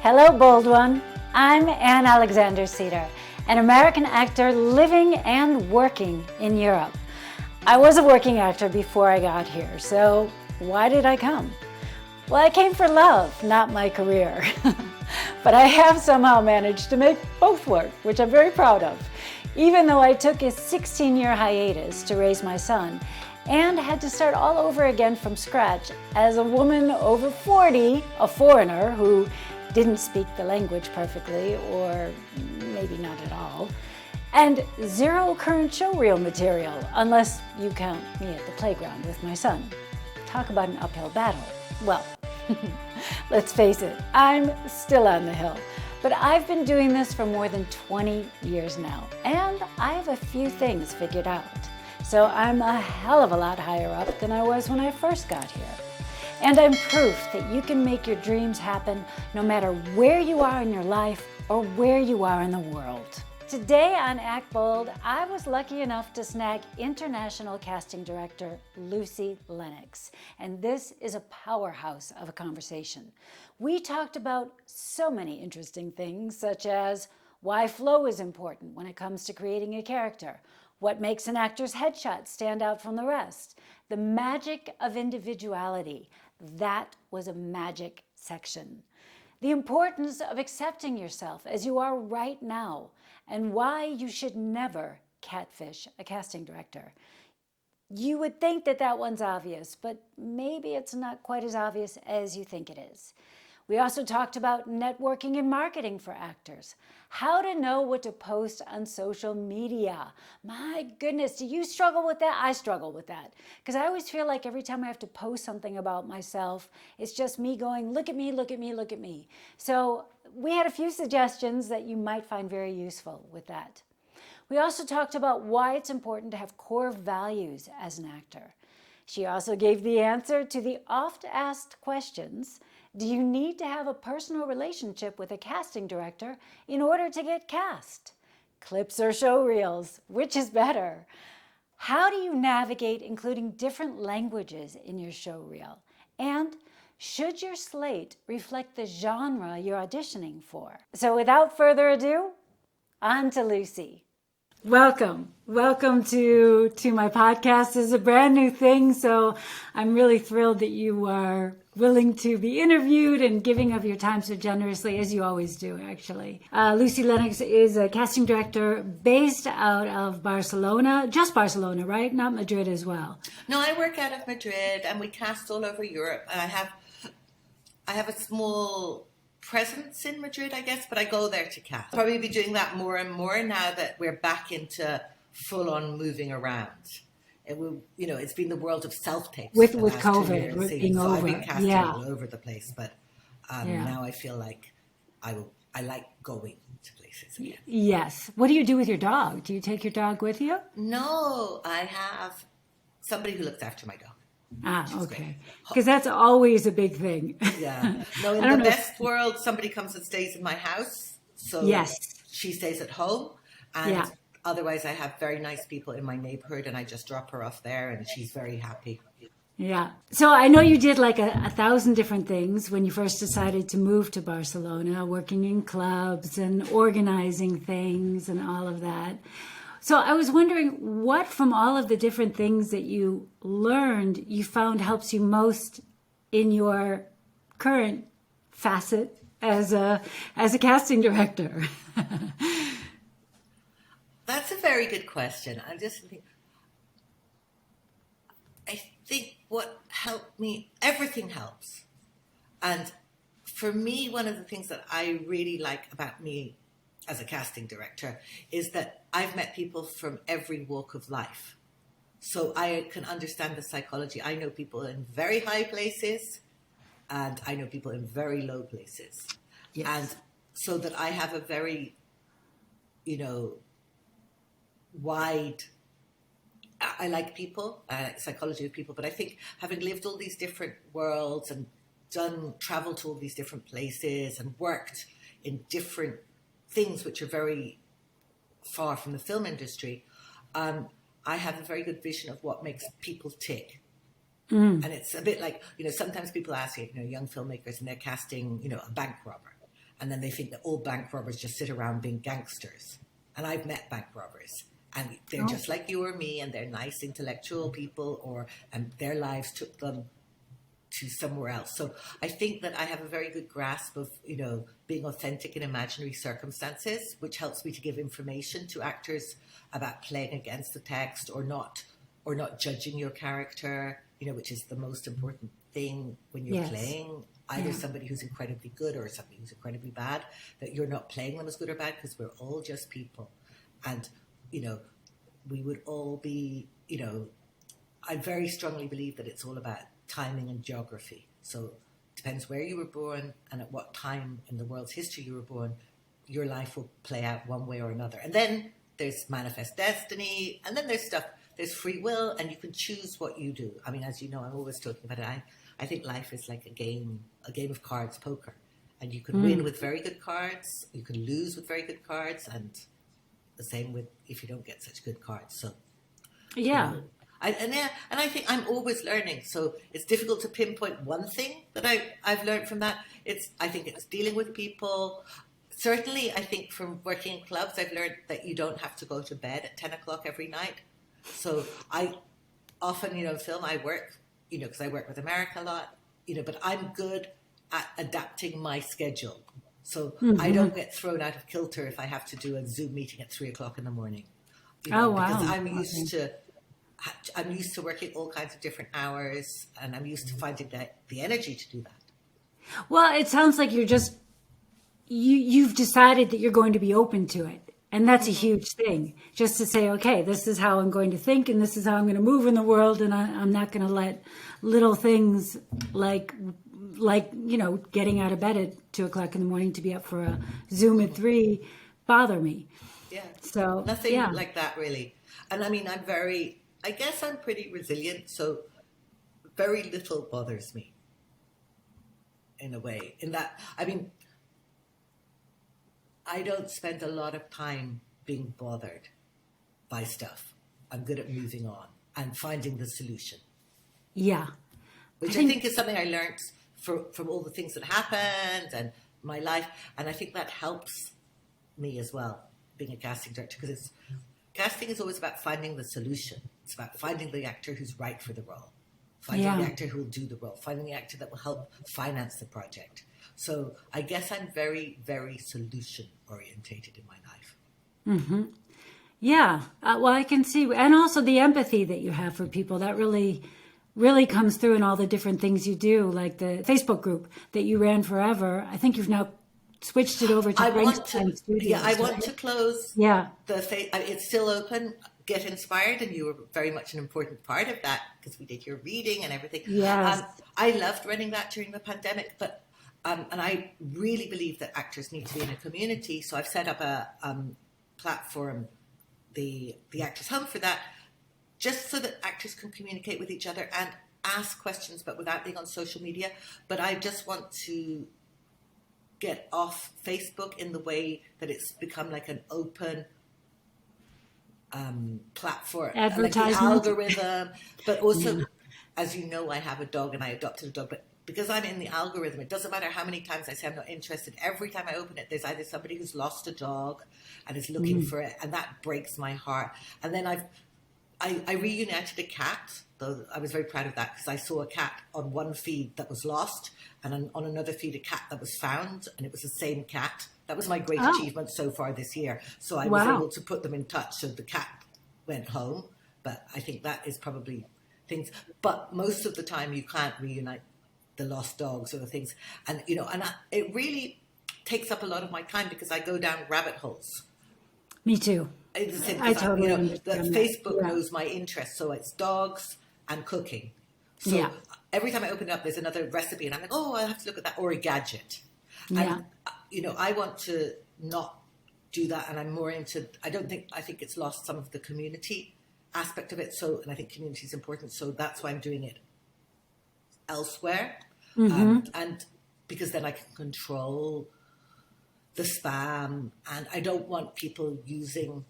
Hello, bold one. I'm Anne Alexander Cedar, an American actor living and working in Europe. I was a working actor before I got here, so why did I come? Well, I came for love, not my career. But I have somehow managed to make both work, which I'm very proud of, even though I took a 16-year hiatus to raise my son and had to start all over again from scratch as a woman over 40, a foreigner who didn't speak the language perfectly, or maybe not at all, and zero current showreel material, unless you count me at the playground with my son. Talk about an uphill battle. Well, let's face it, I'm still on the hill, but I've been doing this for more than 20 years now, and I have a few things figured out. So I'm a hell of a lot higher up than I was when I first got here. And I'm proof that you can make your dreams happen no matter where you are in your life or where you are in the world. Today on Act Bold, I was lucky enough to snag international casting director Luci Lenox. And this is a powerhouse of a conversation. We talked about so many interesting things, such as why flow is important when it comes to creating a character, what makes an actor's headshot stand out from the rest, the magic of individuality. That was a magic section. The importance of accepting yourself as you are right now, and why you should never catfish a casting director. You would think that that one's obvious, but maybe it's not quite as obvious as you think it is. We also talked about networking and marketing for actors, how to know what to post on social media. My goodness, do you struggle with that? I struggle with that because I always feel like every time I have to post something about myself, it's just me going, look at me, look at me, look at me. So we had a few suggestions that you might find very useful with that. We also talked about why it's important to have core values as an actor. She also gave the answer to the oft-asked questions. Do you need to have a personal relationship with a casting director in order to get cast? Clips or showreels, which is better? How do you navigate including different languages in your showreel? And should your slate reflect the genre you're auditioning for? So without further ado, on to Luci. Welcome to my podcast. This is a brand new thing, so I'm really thrilled that you are willing to be interviewed and giving of your time so generously, as you always do, actually. Luci Lenox is a casting director based out of Barcelona, just Barcelona, right? Not Madrid as well. No, I work out of Madrid, and we cast all over Europe. And I have a small presence in Madrid, I guess, but I go there to cast. Probably be doing that more and more now that we're back into full-on moving around. It will, it's been the world of self-tapes with COVID being over. I've been casting all over the place, but now I feel like I like going to places again. Yes. What do you do with your dog? Do you take your dog with you? No, I have somebody who looks after my dog. Okay. Because that's always a big thing. Yeah. No, in the best world, somebody comes and stays in my house. So yes, she stays at home. And otherwise, I have very nice people in my neighborhood, and I just drop her off there, and she's very happy. Yeah. So I know you did like a 1,000 different things when you first decided to move to Barcelona, working in clubs and organizing things and all of that. So I was wondering what from all of the different things that you learned you found helps you most in your current facet as a casting director? That's a very good question. I think what helped me, everything helps. And for me, one of the things that I really like about me as a casting director is that I've met people from every walk of life. So I can understand the psychology. I know people in very high places and I know people in very low places. Yes. And so that I have a very, wide, I like people, I like psychology of people, but I think having lived all these different worlds and traveled to all these different places and worked in different things which are very far from the film industry, I have a very good vision of what makes people tick. And it's a bit like, sometimes people ask, young filmmakers and they're casting, a bank robber. And then they think that all bank robbers just sit around being gangsters. And I've met bank robbers, and they're just like you or me, and they're nice intellectual people, and their lives took them to somewhere else. So I think that I have a very good grasp of, being authentic in imaginary circumstances, which helps me to give information to actors about playing against the text or not judging your character, which is the most important thing when you're playing either somebody who's incredibly good or somebody who's incredibly bad, that you're not playing them as good or bad, because we're all just people. And, we would all be, I very strongly believe that it's all about timing and geography. So it depends where you were born and at what time in the world's history you were born, your life will play out one way or another. And then there's manifest destiny, and then there's free will, and you can choose what you do. I mean, as you know, I'm always talking about it. I think life is like a game of cards, poker. And you can win with very good cards, you can lose with very good cards, and the same with if you don't get such good cards. So yeah. I think I'm always learning. So it's difficult to pinpoint one thing that I've learned from that. I think it's dealing with people. Certainly, I think from working in clubs, I've learned that you don't have to go to bed at 10 o'clock every night. So I often, film, I work, because I work with America a lot, but I'm good at adapting my schedule. So I don't get thrown out of kilter if I have to do a Zoom meeting at 3 o'clock in the morning. Because I'm used to working all kinds of different hours, and I'm used to finding the energy to do that. Well, it sounds like you've decided that you're going to be open to it. And that's a huge thing, just to say, okay, this is how I'm going to think, and this is how I'm going to move in the world, and I'm not going to let little things like getting out of bed at 2 o'clock in the morning to be up for a Zoom at 3 bother me. Yeah. So nothing like that really. And I mean, I guess I'm pretty resilient, so very little bothers me in a way. In that, I mean, I don't spend a lot of time being bothered by stuff. I'm good at moving on and finding the solution. Yeah. Which I think is something I learned from all the things that happened and my life. And I think that helps me as well, being a casting director, because casting is always about finding the solution. It's about finding the actor who's right for the role, finding the actor who will do the role, finding the actor that will help finance the project. So I guess I'm very, very solution orientated in my life. Mm-hmm. Yeah. Well, I can see, and also the empathy that you have for people, that really, really comes through in all the different things you do, like the Facebook group that you ran forever. I think you've now switched it over to Brainstorm Studios. Yeah, I want to close. Yeah. It's still open. Get Inspired, and you were very much an important part of that because we did your reading and everything. Yes. I loved running that during the pandemic, but and I really believe that actors need to be in a community. So I've set up a platform, the Actors Home, for that, just so that actors can communicate with each other and ask questions, but without being on social media. But I just want to get off Facebook in the way that it's become like an open platform, like the algorithm. But also, as you know, I have a dog and I adopted a dog, but because I'm in the algorithm, it doesn't matter how many times I say I'm not interested. Every time I open it, there's either somebody who's lost a dog and is looking for it, and that breaks my heart. And then I reunited a cat, though I was very proud of that, because I saw a cat on one feed that was lost, and on another feed a cat that was found, and it was the same cat. That was my great achievement so far this year. So I was able to put them in touch. So the cat went home, but I think that is probably things. But most of the time, you can't reunite the lost dogs or the things, and it really takes up a lot of my time because I go down rabbit holes. Me too. I totally understand. Facebook knows my interest, so it's dogs and cooking. So every time I open it up, there's another recipe, and I'm like, oh, I'll have to look at that, or a gadget. And I want to not do that, and I'm more into. I think it's lost some of the community aspect of it. So, and I think community is important. So that's why I'm doing it elsewhere, and because then I can control the spam, and I don't want people using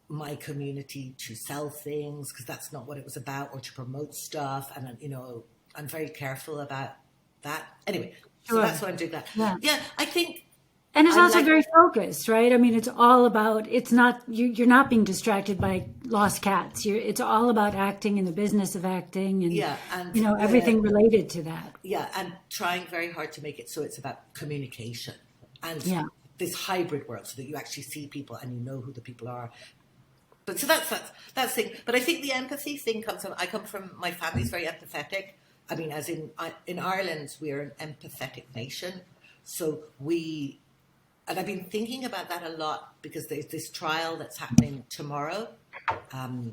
my community to sell things, because that's not what it was about, or to promote stuff. And I'm very careful about that. Anyway, so that's why I'm doing that. Yeah, I think And it's I'm also like, very focused, right? I mean, it's all about, it's not, you're not being distracted by lost cats. It's all about acting and the business of acting and, yeah, and everything related to that. yeah, and trying very hard to make it so it's about communication and Yeah. this hybrid world, so that you actually see people and you know who the people are. But so that's thing. But I think the empathy thing comes from. I come from, my family's very empathetic. I mean, as in Ireland, we're an empathetic nation. So and I've been thinking about that a lot, because there's this trial that's happening tomorrow. I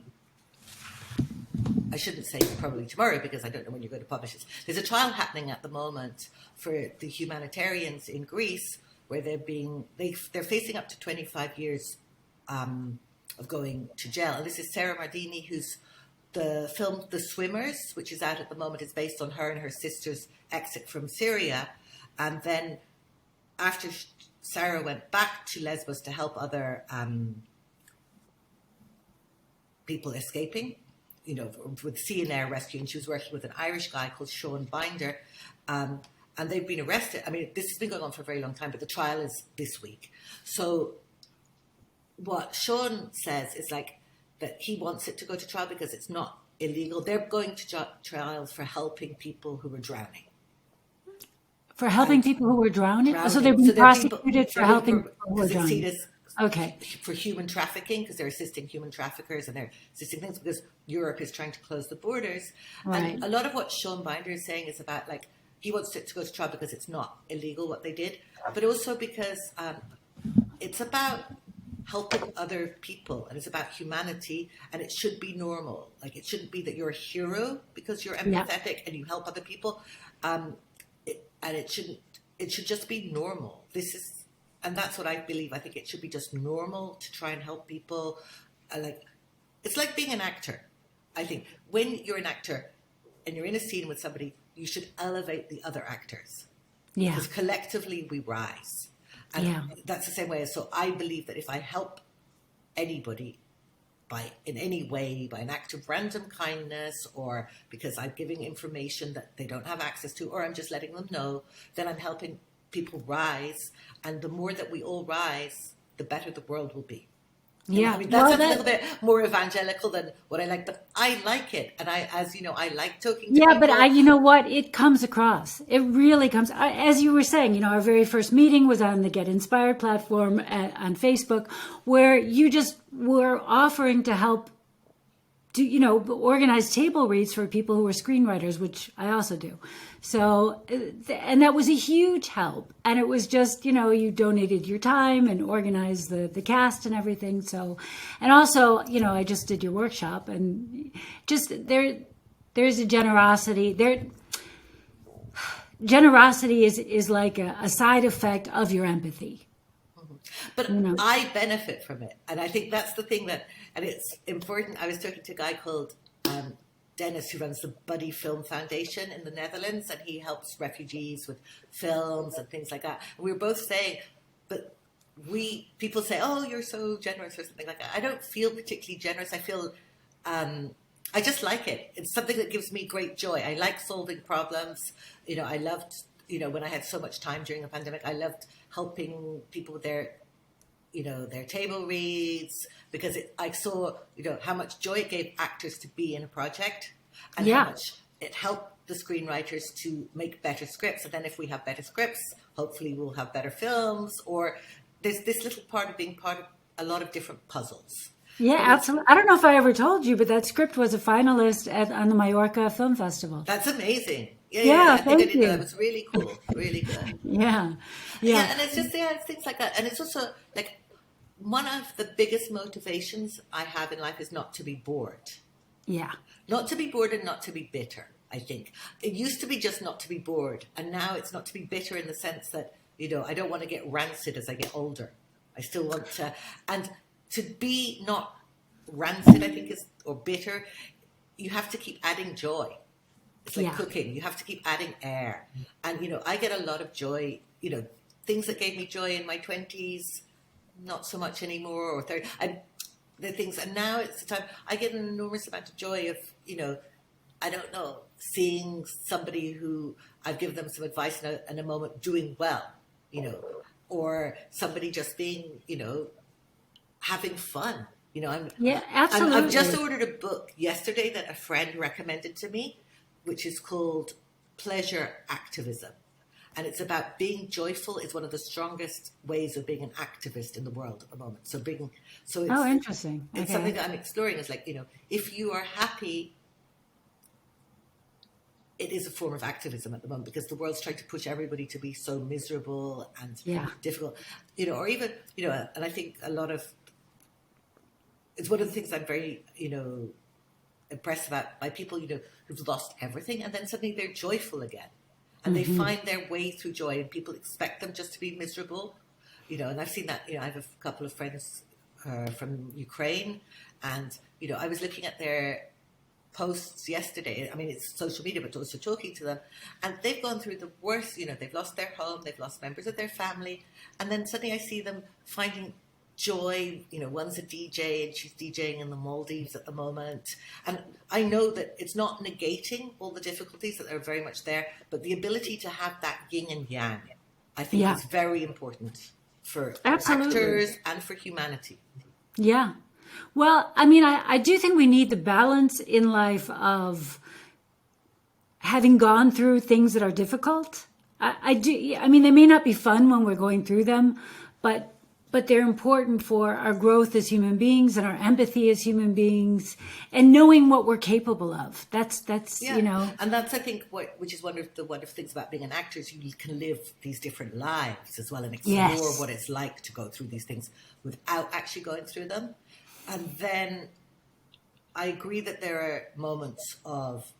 shouldn't say probably tomorrow, because I don't know when you're going to publish it. There's a trial happening at the moment for the humanitarians in Greece, where they're facing up to 25 years of going to jail. And this is Sarah Mardini, who's the film The Swimmers, which is out at the moment, is based on her and her sister's exit from Syria. And then after Sarah went back to Lesbos to help other people escaping, with sea and air rescue, and she was working with an Irish guy called Sean Binder, and they've been arrested. I mean, this has been going on for a very long time, but the trial is this week. So what Sean says is that he wants it to go to trial because it's not illegal. They're going to trials for helping people who are drowning. For helping people who were drowning? So they've been prosecuted for helping people who were drowning. Okay. For human trafficking, because they're assisting human traffickers and they're assisting things because Europe is trying to close the borders. Right. And a lot of what Sean Binder is saying is about, he wants it to go to trial because it's not illegal what they did, but also because it's about helping other people, and it's about humanity, and it should be normal. It shouldn't be that you're a hero because you're empathetic and you help other people, and it should just be normal. And that's what I believe. I think it should be just normal to try and help people. It's like being an actor. I think when you're an actor and you're in a scene with somebody, you should elevate the other actors. Yeah. Because collectively we rise. And that's the same way. So I believe that if I help anybody in any way, by an act of random kindness, or because I'm giving information that they don't have access to, or I'm just letting them know, then I'm helping people rise. And the more that we all rise, the better the world will be. Yeah, I mean, that's a little bit more evangelical than what I like, but I like it. And I like talking to people. Yeah, but you know what? It comes across. It really comes. As you were saying, our very first meeting was on the Get Inspired platform on Facebook, where you just were offering to help organize table reads for people who are screenwriters, which I also do. So, and that was a huge help. And it was just, you donated your time and organized the cast and everything. So, and also, I just did your workshop, and just there's a generosity there. Generosity is like a side effect of your empathy. But I benefit from it. And I think that's the thing and it's important. I was talking to a guy called Dennis, who runs the Buddy Film Foundation in the Netherlands, and he helps refugees with films and things like that. And we were both saying, but people say, oh, you're so generous or something like that. I don't feel particularly generous. I feel, I just like it. It's something that gives me great joy. I like solving problems. I loved, when I had so much time during the pandemic, I loved helping people with their table reads, because I saw, how much joy it gave actors to be in a project, and how much it helped the screenwriters to make better scripts. And then if we have better scripts, hopefully we'll have better films, or there's this little part of being part of a lot of different puzzles. Yeah, absolutely. I don't know if I ever told you, but that script was a finalist on the Mallorca Film Festival. That's amazing. Yeah, thank you. It was really cool. Really good. Yeah. And it's just, it's things like that. And it's also one of the biggest motivations I have in life is not to be bored. Yeah. Not to be bored and not to be bitter, I think. It used to be just not to be bored. And now it's not to be bitter in the sense that, I don't want to get rancid as I get older. I still want to, and to be not rancid, I think, or bitter, you have to keep adding joy. It's like cooking. You have to keep adding air. And, I get a lot of joy, things that gave me joy in my 20s, not so much anymore, or 30, and the things. And now it's the time I get an enormous amount of joy of, I don't know, seeing somebody who I've given them some advice in a moment doing well, or somebody just being, having fun. Yeah, absolutely. I've just ordered a book yesterday that a friend recommended to me, which is called Pleasure Activism. And it's about being joyful is one of the strongest ways of being an activist in the world at the moment. So it's interesting. It's something that I'm exploring. It's like, if you are happy, it is a form of activism at the moment, because the world's trying to push everybody to be so miserable and difficult, or even, and I think it's one of the things I'm very, impressed about by people, who've lost everything and then suddenly they're joyful again. And they find their way through joy, and people expect them just to be miserable, and I've seen that, I have a couple of friends from Ukraine, and, I was looking at their posts yesterday. I mean, it's social media, but also talking to them, and they've gone through the worst, they've lost their home, they've lost members of their family, and then suddenly I see them finding joy. One's a DJ and she's DJing in the Maldives at the moment, and I know that it's not negating all the difficulties that are very much there, but the ability to have that yin and yang, I think, is very important for actors and for humanity. Yeah. Well, I mean, I do think we need the balance in life of having gone through things that are difficult. I do. I mean, they may not be fun when we're going through them, but they're important for our growth as human beings and our empathy as human beings, and knowing what we're capable of. That's And that's, I think, which is one of the wonderful things about being an actor, is you can live these different lives as well and explore what it's like to go through these things without actually going through them. And then I agree that there are moments of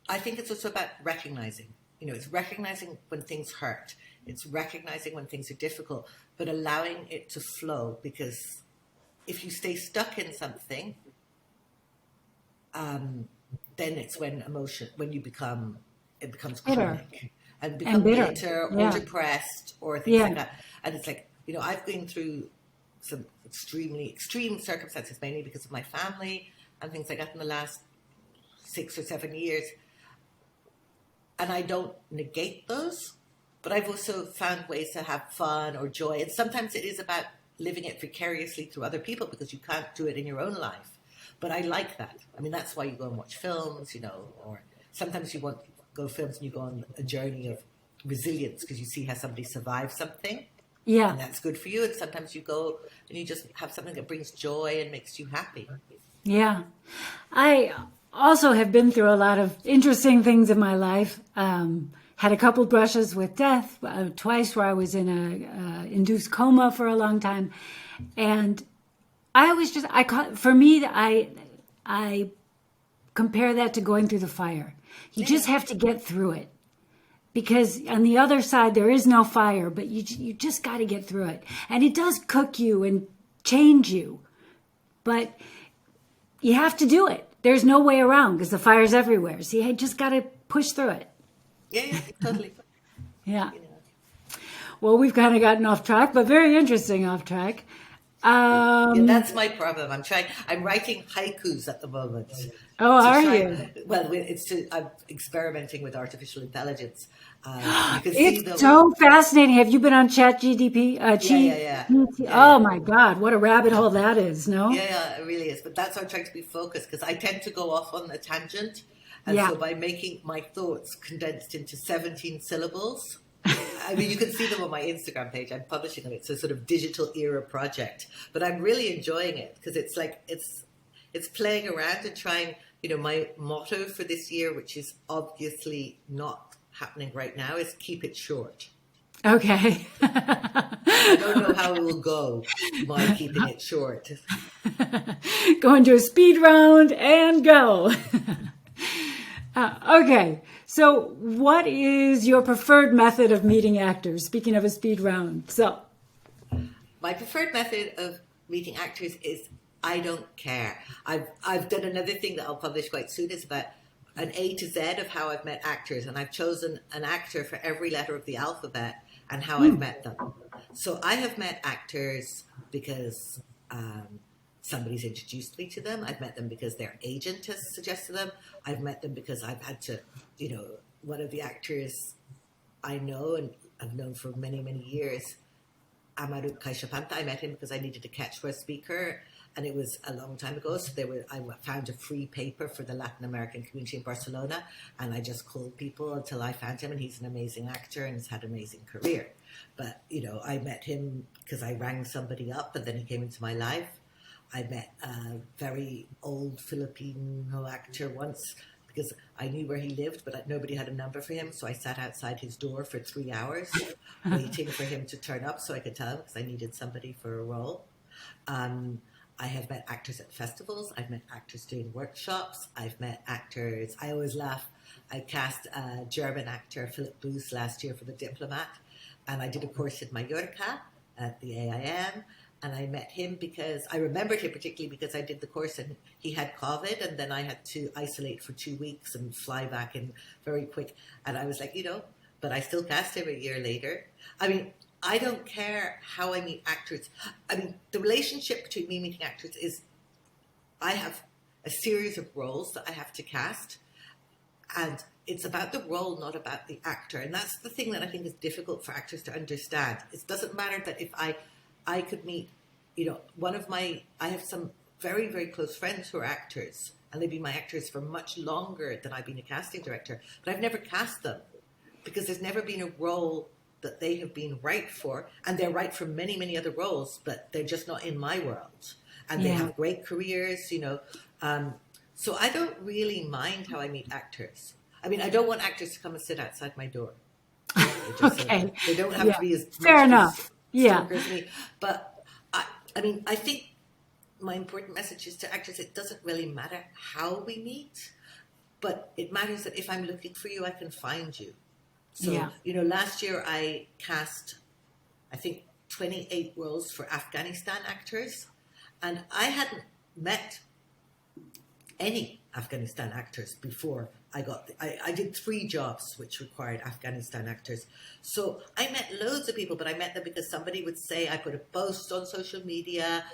I think it's also about recognizing, it's recognizing when things hurt. It's recognizing when things are difficult, but allowing it to flow, because if you stay stuck in something, then it's when it becomes chronic and become bitter or depressed or things like that. And it's like, I've been through some extremely extreme circumstances, mainly because of my family and things like that in the last 6 or 7 years. And I don't negate those, but I've also found ways to have fun or joy. And sometimes it is about living it vicariously through other people, because you can't do it in your own life. But I like that. I mean, that's why you go and watch films, or sometimes you go films and you go on a journey of resilience, because you see how somebody survived something. Yeah. And that's good for you. And sometimes you go and you just have something that brings joy and makes you happy. Yeah. I also have been through a lot of interesting things in my life. Had a couple brushes with death, twice where I was in a induced coma for a long time. And I compare that to going through the fire. You just have to get through it, because on the other side, there is no fire, but you just got to get through it. And it does cook you and change you, but you have to do it. There's no way around, because the fire's everywhere. So you just got to push through it. Yeah, totally. Yeah. Well, we've kind of gotten off track, but very interesting off track. That's my problem. I'm writing haikus at the moment. Oh, are you? Well, I'm experimenting with artificial intelligence. It's so fascinating. Have you been on ChatGPT? Yeah. Oh my God, what a rabbit hole that is, no? Yeah, it really is. But that's why I'm trying to be focused, because I tend to go off on a tangent. And so by making my thoughts condensed into 17 syllables, I mean, you can see them on my Instagram page. I'm publishing them. It's a sort of digital era project, but I'm really enjoying it, because it's like, it's playing around and trying, my motto for this year, which is obviously not happening right now, is keep it short. Okay. I don't know how it will go by keeping it short. Go into a speed round and go. Okay, so what is your preferred method of meeting actors? Speaking of a speed round, my preferred method of meeting actors is I don't care. I've done another thing that I'll publish quite soon. It's about an A to Z of how I've met actors, and I've chosen an actor for every letter of the alphabet and how I've met them. So I have met actors because somebody's introduced me to them. I've met them because their agent has suggested them. I've met them because I've had to, one of the actors I know and I've known for many, many years, Amaru Kaishapanta. I met him because I needed to catch for a speaker, and it was a long time ago. So I found a free paper for the Latin American community in Barcelona, and I just called people until I found him, and he's an amazing actor and has had an amazing career. But, I met him because I rang somebody up, and then he came into my life. I met a very old Filipino actor once because I knew where he lived, but nobody had a number for him. So I sat outside his door for 3 hours waiting for him to turn up so I could tell him, because I needed somebody for a role. I have met actors at festivals. I've met actors doing workshops. I've met actors. I always laugh. I cast a German actor, Philip Booth, last year for The Diplomat. And I did a course in Mallorca at the AIM. And I met him because I remembered him particularly because I did the course and he had COVID, and then I had to isolate for 2 weeks and fly back in very quick. And I was like, but I still cast him a year later. I mean, I don't care how I meet actors. I mean, the relationship between me meeting actors is I have a series of roles that I have to cast, and it's about the role, not about the actor. And that's the thing that I think is difficult for actors to understand. It doesn't matter that if I could meet, I have some very, very close friends who are actors, and they've been my actors for much longer than I've been a casting director, but I've never cast them because there's never been a role that they have been right for, and they're right for many, many other roles, but they're just not in my world. And they have great careers, so I don't really mind how I meet actors. I mean, I don't want actors to come and sit outside my door. Okay. They don't have to be as fair enough. Yeah. As me. But I think my important message is to actors, it doesn't really matter how we meet, but it matters that if I'm looking for you, I can find you. So, last year I cast, I think, 28 roles for Afghanistan actors, and I hadn't met any Afghanistan actors before I did 3 jobs which required Afghanistan actors. So I met loads of people, but I met them because somebody would say, I put a post on social media,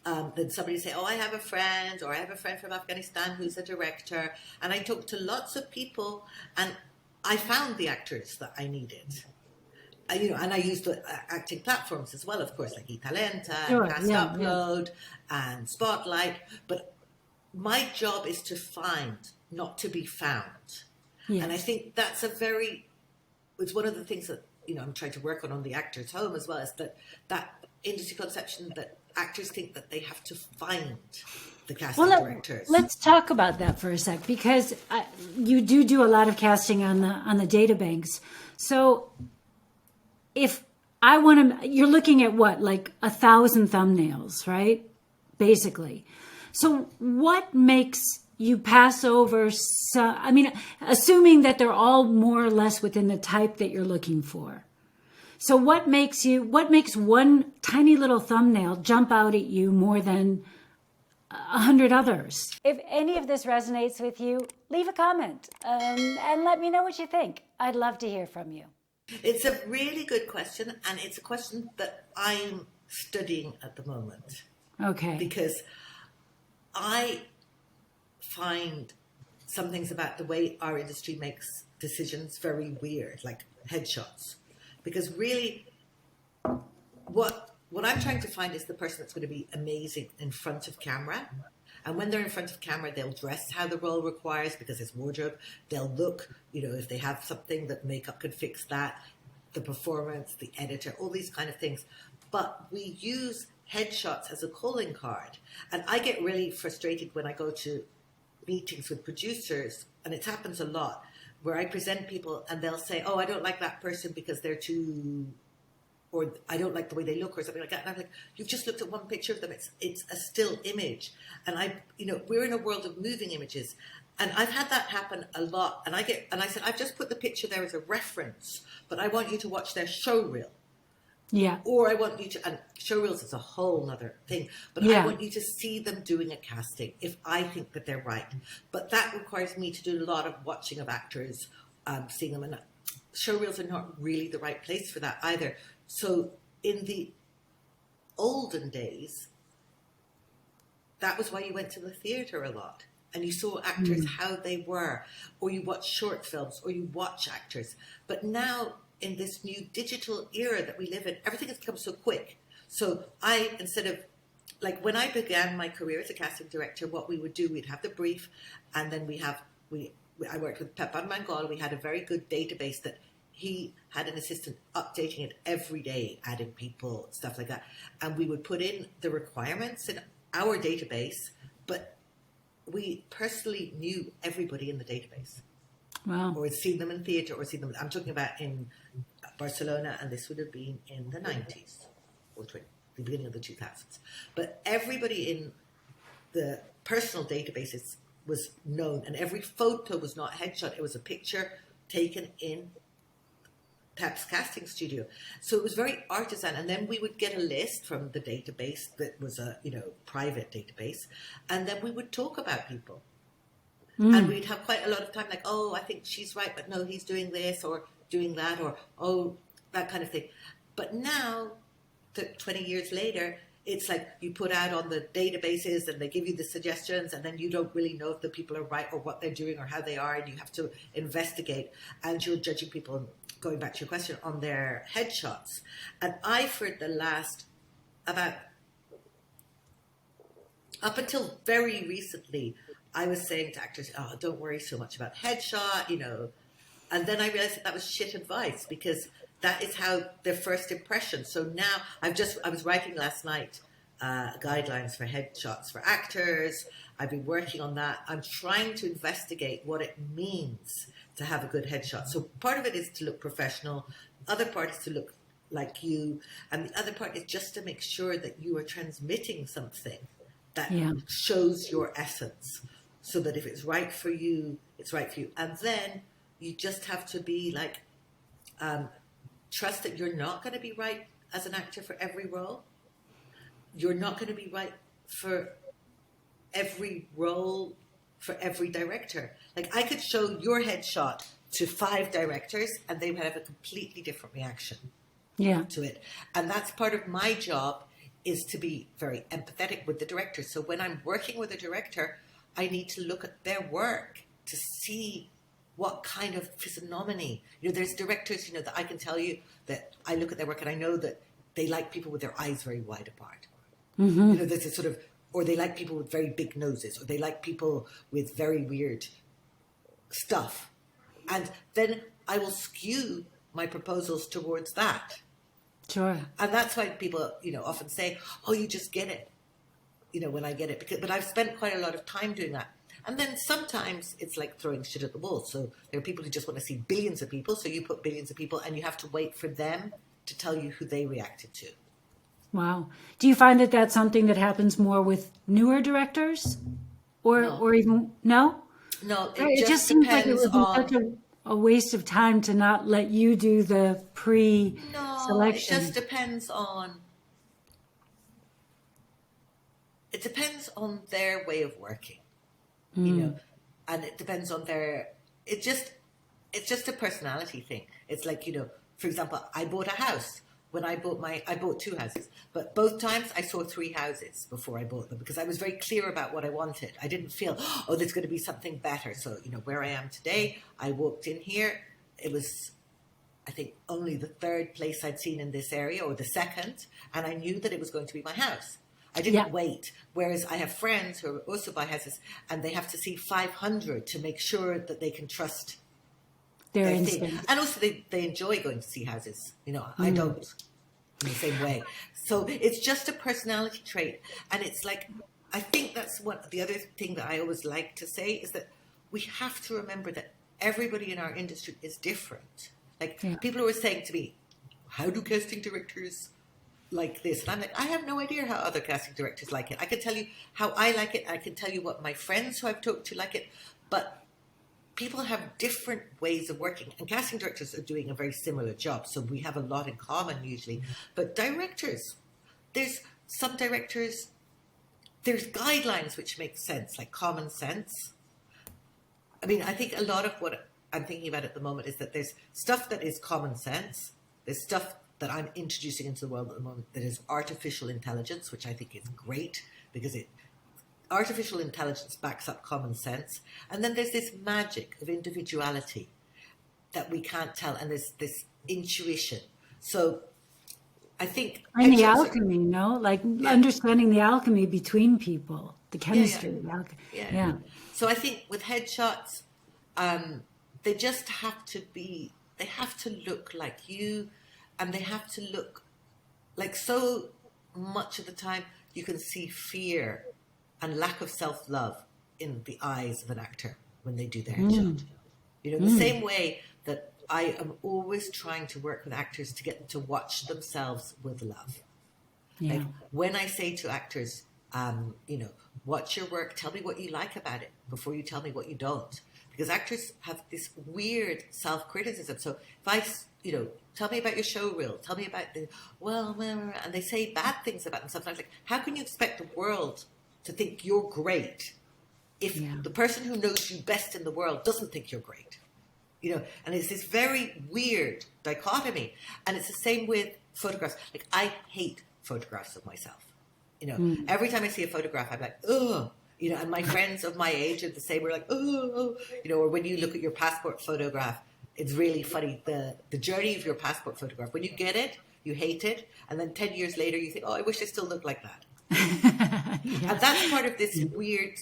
then somebody would say, I have a friend, or I have a friend from Afghanistan who's a director. And I talked to lots of people, and I found the actors that I needed. And I used the acting platforms as well, of course, like eTalenta, and Cast Upload, and Spotlight. But my job is to find, not to be found. Yes. And I think that's it's one of the things that, I'm trying to work on the Actors Home as well, is that industry conception that actors think that they have to find the casting directors. Let's talk about that for a sec, because you do a lot of casting on the data banks. So if I want to, you're looking at what, like 1,000 thumbnails, right? Basically. So what makes you pass over assuming that they're all more or less within the type that you're looking for. So what makes one tiny little thumbnail jump out at you more than 100 others? If any of this resonates with you, leave a comment and let me know what you think. I'd love to hear from you. It's a really good question, and it's a question that I'm studying at the moment. Okay. Because I find some things about the way our industry makes decisions very weird, like headshots. Because really, what I'm trying to find is the person that's going to be amazing in front of camera. And when they're in front of camera, they'll dress how the role requires because it's wardrobe. They'll look, if they have something that makeup could fix that, the performance, the editor, all these kind of things. But we use headshots as a calling card. And I get really frustrated when I go to meetings with producers, and it happens a lot, where I present people and they'll say, I don't like that person because they're too, or I don't like the way they look or something like that. And I'm like, you've just looked at one picture of them. It's a still image. And we're in a world of moving images. And I've had that happen a lot. And I said, I've just put the picture there as a reference, but I want you to watch their showreel. Yeah. Or I want you to, and showreels is a whole other thing, but I want you to see them doing a casting if I think that they're right. But that requires me to do a lot of watching of actors, seeing them, and showreels are not really the right place for that either. So in the olden days, that was why you went to the theater a lot. And you saw actors how they were, or you watch short films, or you watch actors. But now in this new digital era that we live in, everything has become so quick. So instead of, like when I began my career as a casting director, what we would do, we'd have the brief, and then I worked with Pep Mangal. We had a very good database that he had an assistant updating it every day, adding people, stuff like that. And we would put in the requirements in our database, but we personally knew everybody in the database. Wow. Or had seen them in theatre, or seen them, I'm talking about in Barcelona, and this would have been in the 90s, or the beginning of the 2000s. But everybody in the personal databases was known, and every photo was not a headshot, it was a picture taken in Pep's casting studio. So it was very artisan, and then we would get a list from the database that was a private database, and then we would talk about people. And we'd have quite a lot of time, like, oh, I think she's right, but no, he's doing this or doing that, or oh, that kind of thing. But now, 20 years later, it's like you put out on the databases and they give you the suggestions, and then you don't really know if the people are right or what they're doing or how they are, and you have to investigate, and you're judging people, going back to your question, on their headshots. And for the last, up until very recently, I was saying to actors, oh, don't worry so much about headshot, and then I realized that was shit advice, because that is how their first impression. So now I was writing last night guidelines for headshots for actors. I've been working on that. I'm trying to investigate what it means to have a good headshot. So part of it is to look professional. Other part is to look like you. And the other part is just to make sure that you are transmitting something that shows your essence. So that if it's right for you, it's right for you. And then you just have to be like, trust that you're not going to be right as an actor for every role. You're not going to be right for every role, for every director. Like, I could show your headshot to 5 directors and they would have a completely different reaction to it. And that's part of my job, is to be very empathetic with the director. So when I'm working with a director, I need to look at their work to see what kind of physiognomy. There's directors, that I can tell you that I look at their work and I know that they like people with their eyes very wide apart. Mm-hmm. There's a sort of, or they like people with very big noses, or they like people with very weird stuff. And then I will skew my proposals towards that. Sure. And that's why people, often say, oh, you just get it. When I get it, but I've spent quite a lot of time doing that. And then sometimes it's like throwing shit at the wall. So there are people who just want to see billions of people. So you put billions of people and you have to wait for them to tell you who they reacted to. Wow. Do you find that that's something that happens more with newer directors? Or even, no? No, it just seems like it would be such a waste of time to not let you do the pre-selection. No, it just depends on... It depends on their way of working, and it depends on it's just a personality thing. It's like, for example, I bought a house. When I bought 2 houses, but both times I saw 3 houses before I bought them, because I was very clear about what I wanted. I didn't feel, oh, there's going to be something better. So, where I am today, I walked in here. It was, I think, only the 3rd place I'd seen in this area, or the 2nd, and I knew that it was going to be my house. I didn't wait. Whereas I have friends who also buy houses, and they have to see 500 to make sure that they can trust their thing. instinct. And also they enjoy going to see houses. I don't in the same way. So it's just a personality trait. And it's like, I think that's the other thing that I always like to say is that we have to remember that everybody in our industry is different. Like people who are saying to me, how do casting directors like this? And I'm like, I have no idea how other casting directors like it. I can tell you how I like it. I can tell you what my friends who I've talked to like it. But people have different ways of working. And casting directors are doing a very similar job. So we have a lot in common usually. But directors, there's some directors, there's guidelines which make sense, like common sense. I mean, I think a lot of what I'm thinking about at the moment is that there's stuff that is common sense. There's stuff that I'm introducing into the world at the moment that is artificial intelligence, which I think is great because artificial intelligence backs up common sense. And then there's this magic of individuality that we can't tell. And there's this intuition. So I think And the headshots alchemy, like understanding the alchemy between people, the yeah, chemistry, the alchemy. yeah. Yeah. So I think with headshots, they just have to be, they have to look like you, and they have to look like, so much of the time you can see fear and lack of self-love in the eyes of an actor when they do their headshot. You know, in the same way that I am always trying to work with actors to get them to watch themselves with love. Yeah. Like when I say to actors, you know, watch your work, tell me what you like about it before you tell me what you don't. Because actors have this weird self-criticism. So if I, you know, tell me about your showreel, tell me about the, well, and they say bad things about themselves. I'm like, how can you expect the world to think you're great if the person who knows you best in the world doesn't think you're great? You know, and it's this very weird dichotomy. And it's the same with photographs. Like, I hate photographs of myself. You know, every time I see a photograph, I'm like, ugh. You know, and my friends of my age are the same. We're like, oh, you know, or when you look at your passport photograph, it's really funny. The journey of your passport photograph, when you get it, you hate it. And then 10 years later, you think, oh, I wish I still looked like that. And that's part of this weird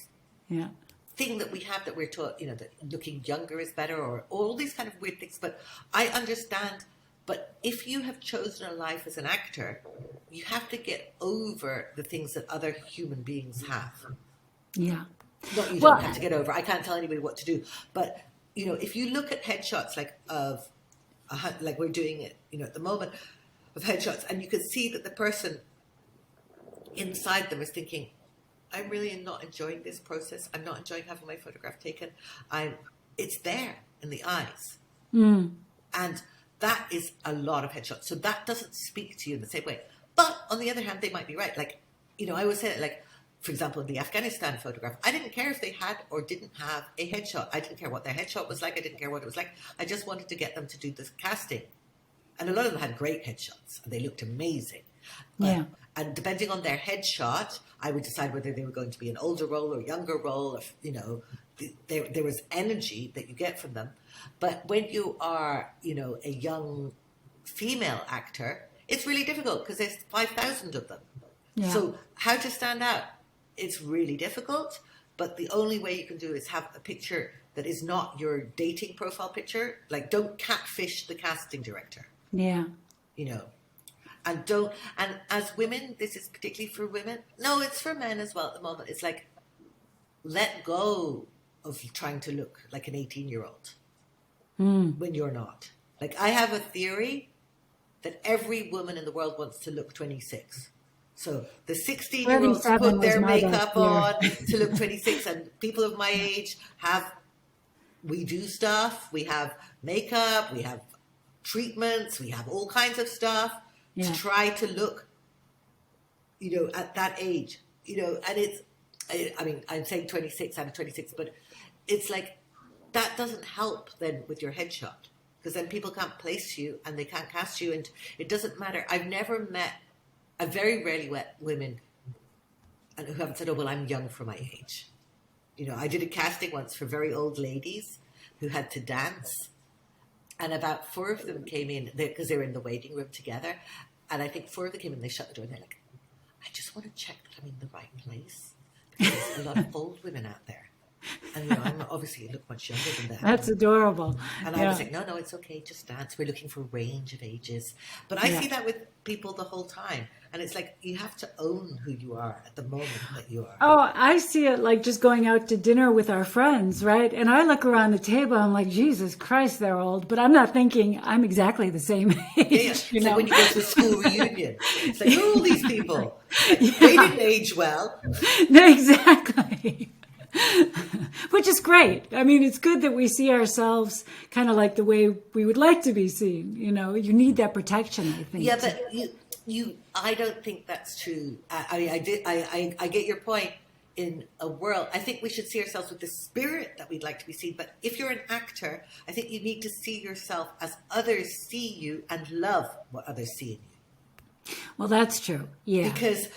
thing that we have, that we're taught, you know, that looking younger is better, or all these kind of weird things. But I understand. But if you have chosen a life as an actor, you have to get over the things that other human beings have. Yeah. Not you don't have to get over. I can't tell anybody what to do. But, you know, if you look at headshots like we're doing it, you know, at the moment, of headshots, and you can see that the person inside them is thinking, I'm really not enjoying this process. I'm not enjoying having my photograph taken. It's there in the eyes. And that is a lot of headshots. So that doesn't speak to you in the same way. But on the other hand, they might be right. Like, you know, I always say that, like, for example, the Afghanistan photograph, I didn't care if they had or didn't have a headshot. I didn't care what their headshot was like. I didn't care what it was like. I just wanted to get them to do this casting. And a lot of them had great headshots, and they looked amazing. And depending on their headshot, I would decide whether they were going to be an older role or younger role. If, you know, there was energy that you get from them. But when you are, you know, a young female actor, it's really difficult because there's 5,000 of them. So how to stand out? It's really difficult, but the only way you can do is have a picture that is not your dating profile picture. Like, don't catfish the casting director. Yeah. You know, and as women, this is particularly for women. No, it's for men as well at the moment. It's like, let go of trying to look like an 18-year-old when you're not. Like, I have a theory that every woman in the world wants to look 26. So the 16-year-olds put their makeup on to look 26, and people of my age we do stuff, we have makeup, we have treatments, we have all kinds of stuff to try to look, you know, at that age, you know, and I mean, I'm saying 26, I'm 26, but it's like, that doesn't help then with your headshot, because then people can't place you and they can't cast you, and it doesn't matter. I've very rarely met women who haven't said, oh, well, I'm young for my age. You know, I did a casting once for very old ladies who had to dance. And about 4 of them came in, because they were in the waiting room together. And I think 4 of them came in, they shut the door, and they're like, I just want to check that I'm in the right place. Because there's a lot of old women out there. And, you know, I'm obviously look much younger than them. That's adorable. And I was like, no, it's okay, just dance. We're looking for a range of ages. But I see that with people the whole time. And it's like, you have to own who you are at the moment that you are. Oh, I see it like just going out to dinner with our friends, right? And I look around the table, I'm like, Jesus Christ, they're old. But I'm not thinking I'm exactly the same age. It's like when you go to a school reunion. It's like, who are all these people? Like, they didn't age well. No, exactly. Which is great. I mean, it's good that we see ourselves kind of like the way we would like to be seen. You know, you need that protection, I think. Yeah, but I don't think that's true. I get your point. In a world, I think we should see ourselves with the spirit that we'd like to be seen. But if you're an actor, I think you need to see yourself as others see you and love what others see in you. Well, that's true. Yeah. Because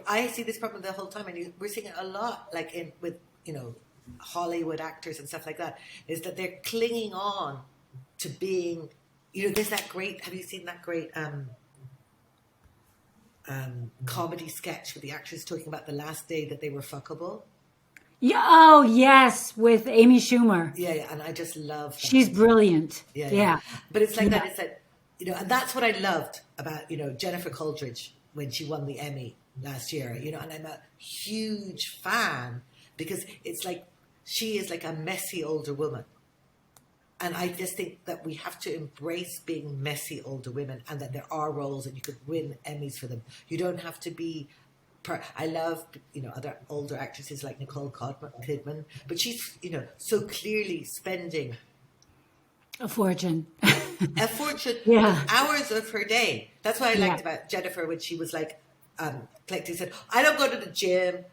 I see this problem the whole time, and we're seeing it a lot, like with, you know, Hollywood actors and stuff like that, is that they're clinging on to being there's that great, have you seen that great comedy sketch with the actors talking about the last day that they were fuckable? Yeah. Oh, yes, with Amy Schumer. Yeah, and I just love that. She's brilliant. Yeah. But it's like Yeah. that. It's like, and that's what I loved about, Jennifer Coolidge when she won the Emmy last year, and I'm a huge fan because it's like, she is like a messy older woman. And I just think that we have to embrace being messy older women, and that there are roles and you could win Emmys for them. You don't have to be. I love, other older actresses like Nicole Kidman, but she's, so clearly spending A fortune. a fortune, Yeah. hours of her day. That's what I liked about Jennifer when she was like, collecting, said, I don't go to the gym.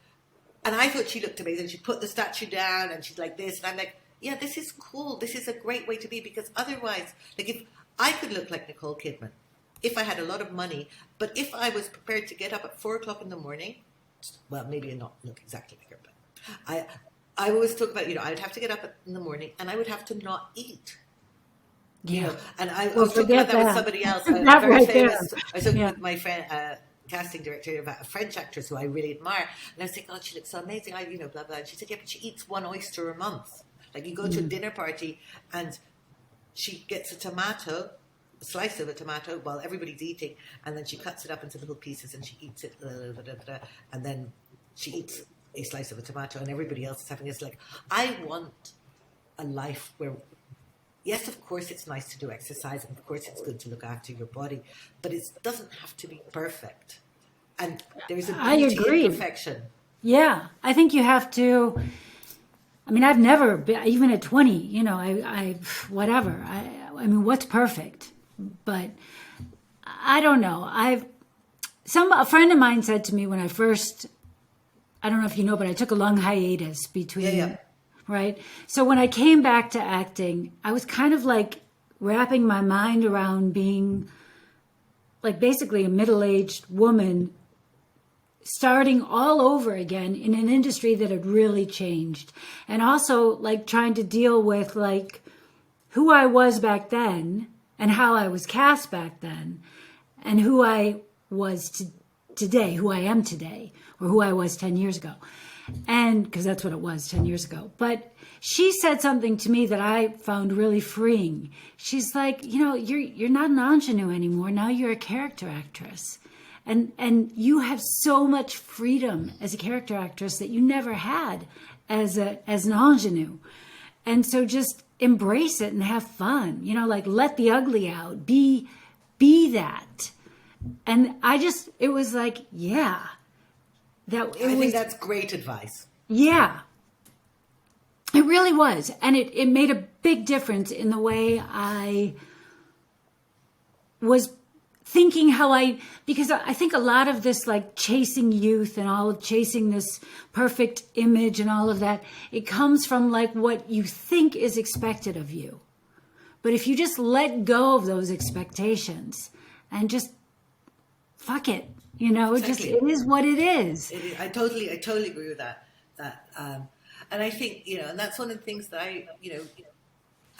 And I thought she looked amazing. She put the statue down and she's like this. And I'm like, yeah, this is cool. This is a great way to be, because otherwise, like, if I could look like Nicole Kidman, if I had a lot of money, but if I was prepared to get up at 4:00 in the morning, well, maybe not look exactly like her, but I always talk about, I'd have to get up in the morning and I would have to not eat. Yeah. And I Well, was talking about forget that with that. somebody else. That very right famous. there. I was talking Yeah. with my friend, casting director, about a French actress who I really admire. And I was saying, oh, she looks so amazing. Blah, blah. And she said, yeah, but she eats one oyster a month. Like, you go to a dinner party and she gets a slice of a tomato while everybody's eating, and then she cuts it up into little pieces and she eats it, and then she eats a slice of a tomato and everybody else is having this. Like, I want a life where, yes, of course it's nice to do exercise, and of course it's good to look after your body, but it doesn't have to be perfect. And there's a I beauty agree. in perfection. Yeah. I think you have to. I mean, I've never been, even at 20, I whatever. I mean, what's perfect? But I don't know. A friend of mine said to me when I first, I don't know if you know, but I took a long hiatus between, Yeah. right? So when I came back to acting, I was kind of like wrapping my mind around being like basically a middle-aged woman starting all over again in an industry that had really changed. And also like trying to deal with like who I was back then and how I was cast back then and who I was today, who I am today, or who I was 10 years ago. And because that's what it was 10 years ago. But she said something to me that I found really freeing. She's like, you're not an ingenue anymore. Now you're a character actress. And you have so much freedom as a character actress that you never had as an ingenue. And so just embrace it and have fun, like let the ugly out, be that. And it was like, yeah, I think that's great advice. Yeah, it really was. And it made a big difference in the way I was thinking because I think a lot of this like chasing youth and all of chasing this perfect image and all of that, it comes from like what you think is expected of you. But if you just let go of those expectations and just fuck it, Exactly. it is what it is. I totally agree with that. And I think, and that's one of the things that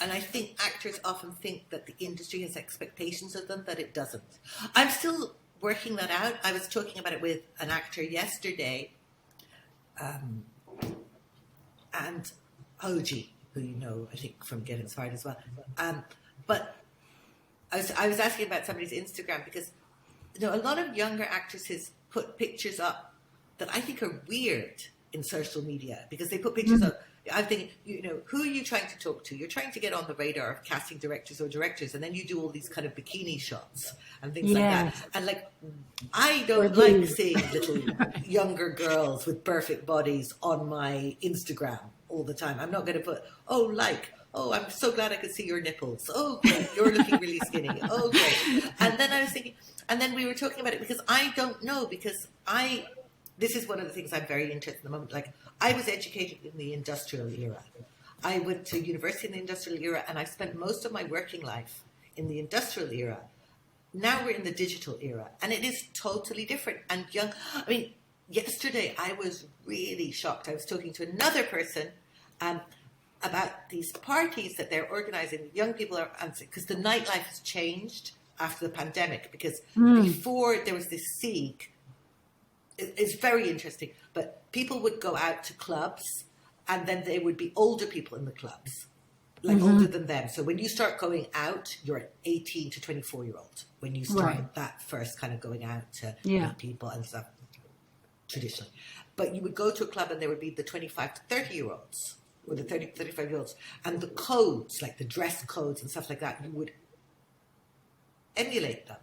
and I think actors often think that the industry has expectations of them that it doesn't. I'm still working that out. I was talking about it with an actor yesterday, and Hoji, who I think from Get Inspired as well. But I was asking about somebody's Instagram because a lot of younger actresses put pictures up that I think are weird in social media because they put pictures up. I'm thinking, who are you trying to talk to? You're trying to get on the radar of casting directors or directors, and then you do all these kind of bikini shots and things like that. And like, I don't like seeing little younger girls with perfect bodies on my Instagram all the time. I'm not going to put, I'm so glad I could see your nipples. Oh, great, you're looking really skinny. Oh, great. And then I was thinking, and then we were talking about it because I don't know, because this is one of the things I'm very interested in the moment. Like, I was educated in the industrial era. I went to university in the industrial era, and I spent most of my working life in the industrial era. Now we're in the digital era, and it is totally different. And yesterday I was really shocked. I was talking to another person, about these parties that they're organizing. Young people are, because the nightlife has changed after the pandemic, because before there was this siege. It's very interesting, but people would go out to clubs, and then there would be older people in the clubs, like older than them. So when you start going out, you're 18 to 24-year-old when you start that first kind of going out to meet people and stuff, traditionally. But you would go to a club, and there would be the 25 to 30-year-olds, or the 30 to 35-year-olds, and the codes, like the dress codes and stuff like that, you would emulate them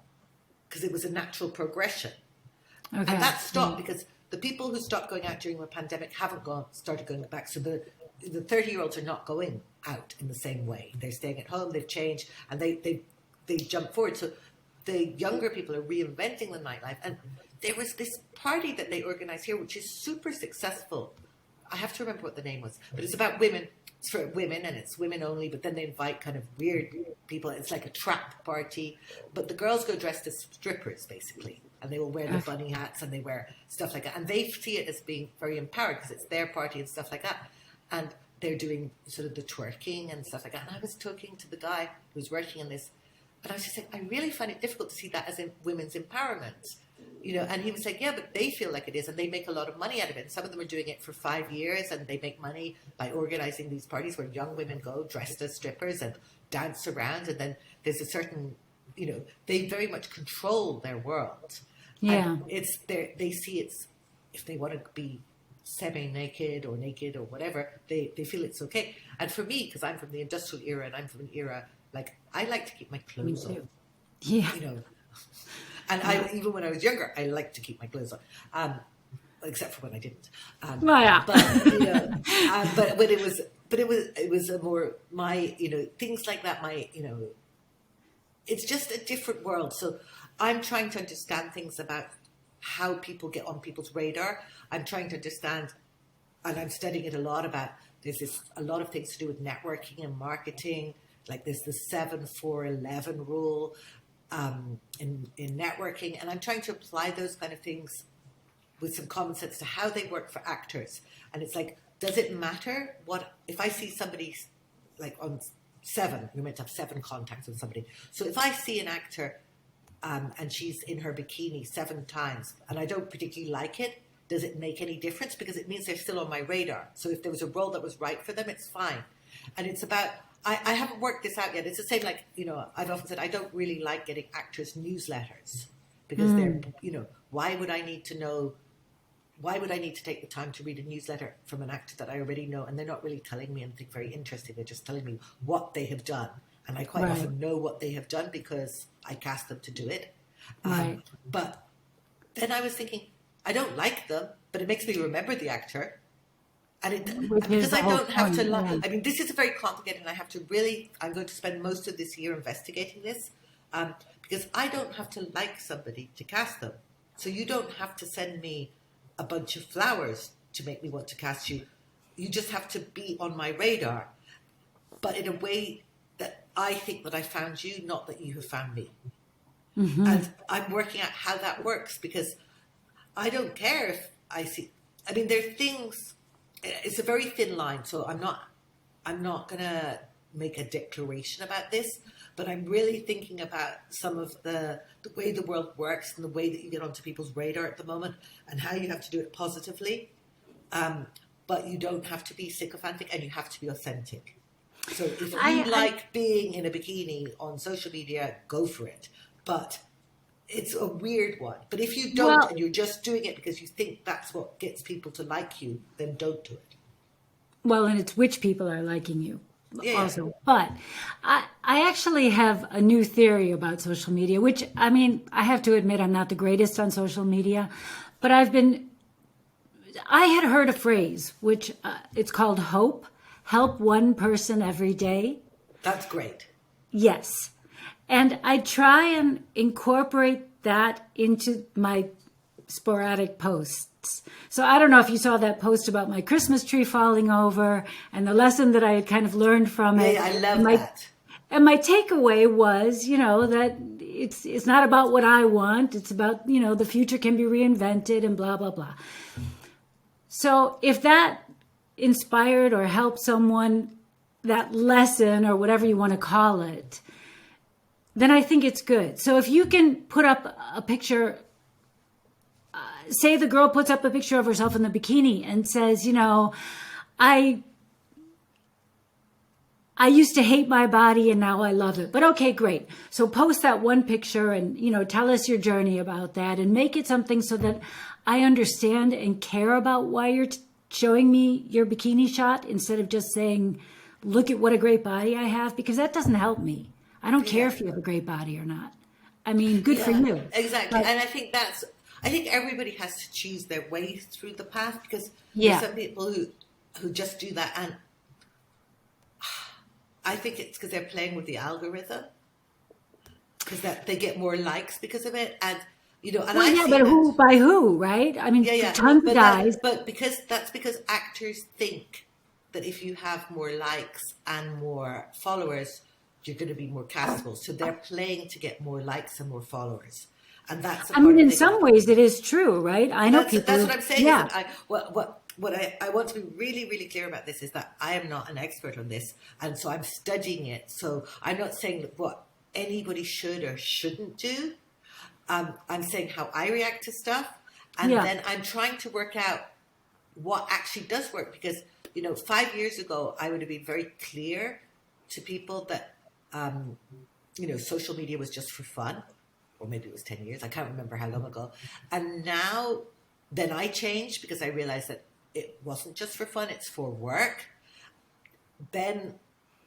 because it was a natural progression. Okay. And that stopped because the people who stopped going out during the pandemic haven't started going back. So the 30-year-olds are not going out in the same way. They're staying at home. They've changed, and they jump forward. So the younger people are reinventing the nightlife. And there was this party that they organized here, which is super successful. I have to remember what the name was, but it's about women. It's for women, and it's women only, but then they invite kind of weird people. It's like a trap party, but the girls go dressed as strippers, basically, and they will wear the bunny hats, and they wear stuff like that, and they see it as being very empowered because it's their party and stuff like that, and they're doing sort of the twerking and stuff like that. And I was talking to the guy who was working on this, and I was just saying, I really find it difficult to see that as in women's empowerment. You know, and he was saying, yeah, but they feel like it is, and they make a lot of money out of it. And some of them are doing it for 5 years, and they make money by organizing these parties where young women go dressed as strippers and dance around. And then there's a certain, you know, they very much control their world. Yeah, and it's they see it's, if they want to be semi-naked or naked or whatever, they feel it's okay. And for me, because I'm from the industrial era and I'm from an era like I like to keep my clothes on. Yeah, you know. And I, even when I was younger, I liked to keep my clothes on, except for when I didn't. But you know, but when it was a more my, you know, things like that. My, you know, it's just a different world. So I'm trying to understand things about how people get on people's radar. I'm trying to understand, and I'm studying it a lot about. There's a lot of things to do with networking and marketing. Like there's the 7-4-11 rule. In networking, and I'm trying to apply those kind of things with some common sense to how they work for actors. And it's like, does it matter what if I see somebody like on 7? You're meant to have 7 contacts with somebody. So if I see an actor and she's in her bikini 7 times, and I don't particularly like it, does it make any difference? Because it means they're still on my radar. So if there was a role that was right for them, it's fine. And it's about. I haven't worked this out yet. It's the same, like, you know, I've often said I don't really like getting actors' newsletters because they're, you know, why would I need to take the time to read a newsletter from an actor that I already know, and they're not really telling me anything very interesting. They're just telling me what they have done. And I quite often know what they have done because I cast them to do it. But then I was thinking, I don't like them, but it makes me remember the actor. And because I don't have to, I mean, this is very complicated, and I have to really, I'm going to spend most of this year investigating this, because I don't have to like somebody to cast them. So you don't have to send me a bunch of flowers to make me want to cast you. You just have to be on my radar, but in a way that I think that I found you, not that you have found me. And I'm working out how that works, because I don't care if I see, I mean, there are things. It's a very thin line, so I'm not going to make a declaration about this, but I'm really thinking about some of the way the world works and the way that you get onto people's radar at the moment, and how you have to do it positively, but you don't have to be sycophantic, and you have to be authentic. So if you like being in a bikini on social media, go for it, but it's a weird one. But if you don't, and you're just doing it because you think that's what gets people to like you, then don't do it. Well, and it's which people are liking you also. But I actually have a new theory about social media, which, I mean, I have to admit I'm not the greatest on social media, but I had heard a phrase, which it's called HOPE, help one person every day. That's great. Yes. And I try and incorporate that into my sporadic posts. So I don't know if you saw that post about my Christmas tree falling over and the lesson that I had kind of learned from it. Yeah, I love that. And my takeaway was, you know, that it's not about what I want. It's about, you know, the future can be reinvented and blah, blah, blah. So if that inspired or helped someone that lesson or whatever you want to call it, then I think it's good. So if you can put up a picture, say the girl puts up a picture of herself in the bikini and says, you know, I used to hate my body and now I love it. But okay, great. So post that one picture and, you know, tell us your journey about that and make it something so that I understand and care about why you're showing me your bikini shot instead of just saying, look at what a great body I have, because that doesn't help me. I don't care if you have a great body or not. I mean, good for you. Exactly. But, and I think everybody has to choose their way through the path, because yeah. there's some people who just do that, and I think it's because they're playing with the algorithm, because that they get more likes because of it, and you know. And well, yeah, but who by who, right? I mean, tons of guys. But that's because actors think that if you have more likes and more followers, you're going to be more castable. So they're playing to get more likes and more followers, and that's. I mean, in some ways, it is true, right? I know people. That's what I'm saying. Yeah. What I want to be really, really clear about this is that I am not an expert on this, and so I'm studying it. So I'm not saying that what anybody should or shouldn't do. I'm saying how I react to stuff, and then I'm trying to work out what actually does work. Because, you know, 5 years ago, I would have been very clear to people that, you know, social media was just for fun, or maybe it was 10 years. I can't remember how long ago. And now, then I changed because I realized that it wasn't just for fun, it's for work. Then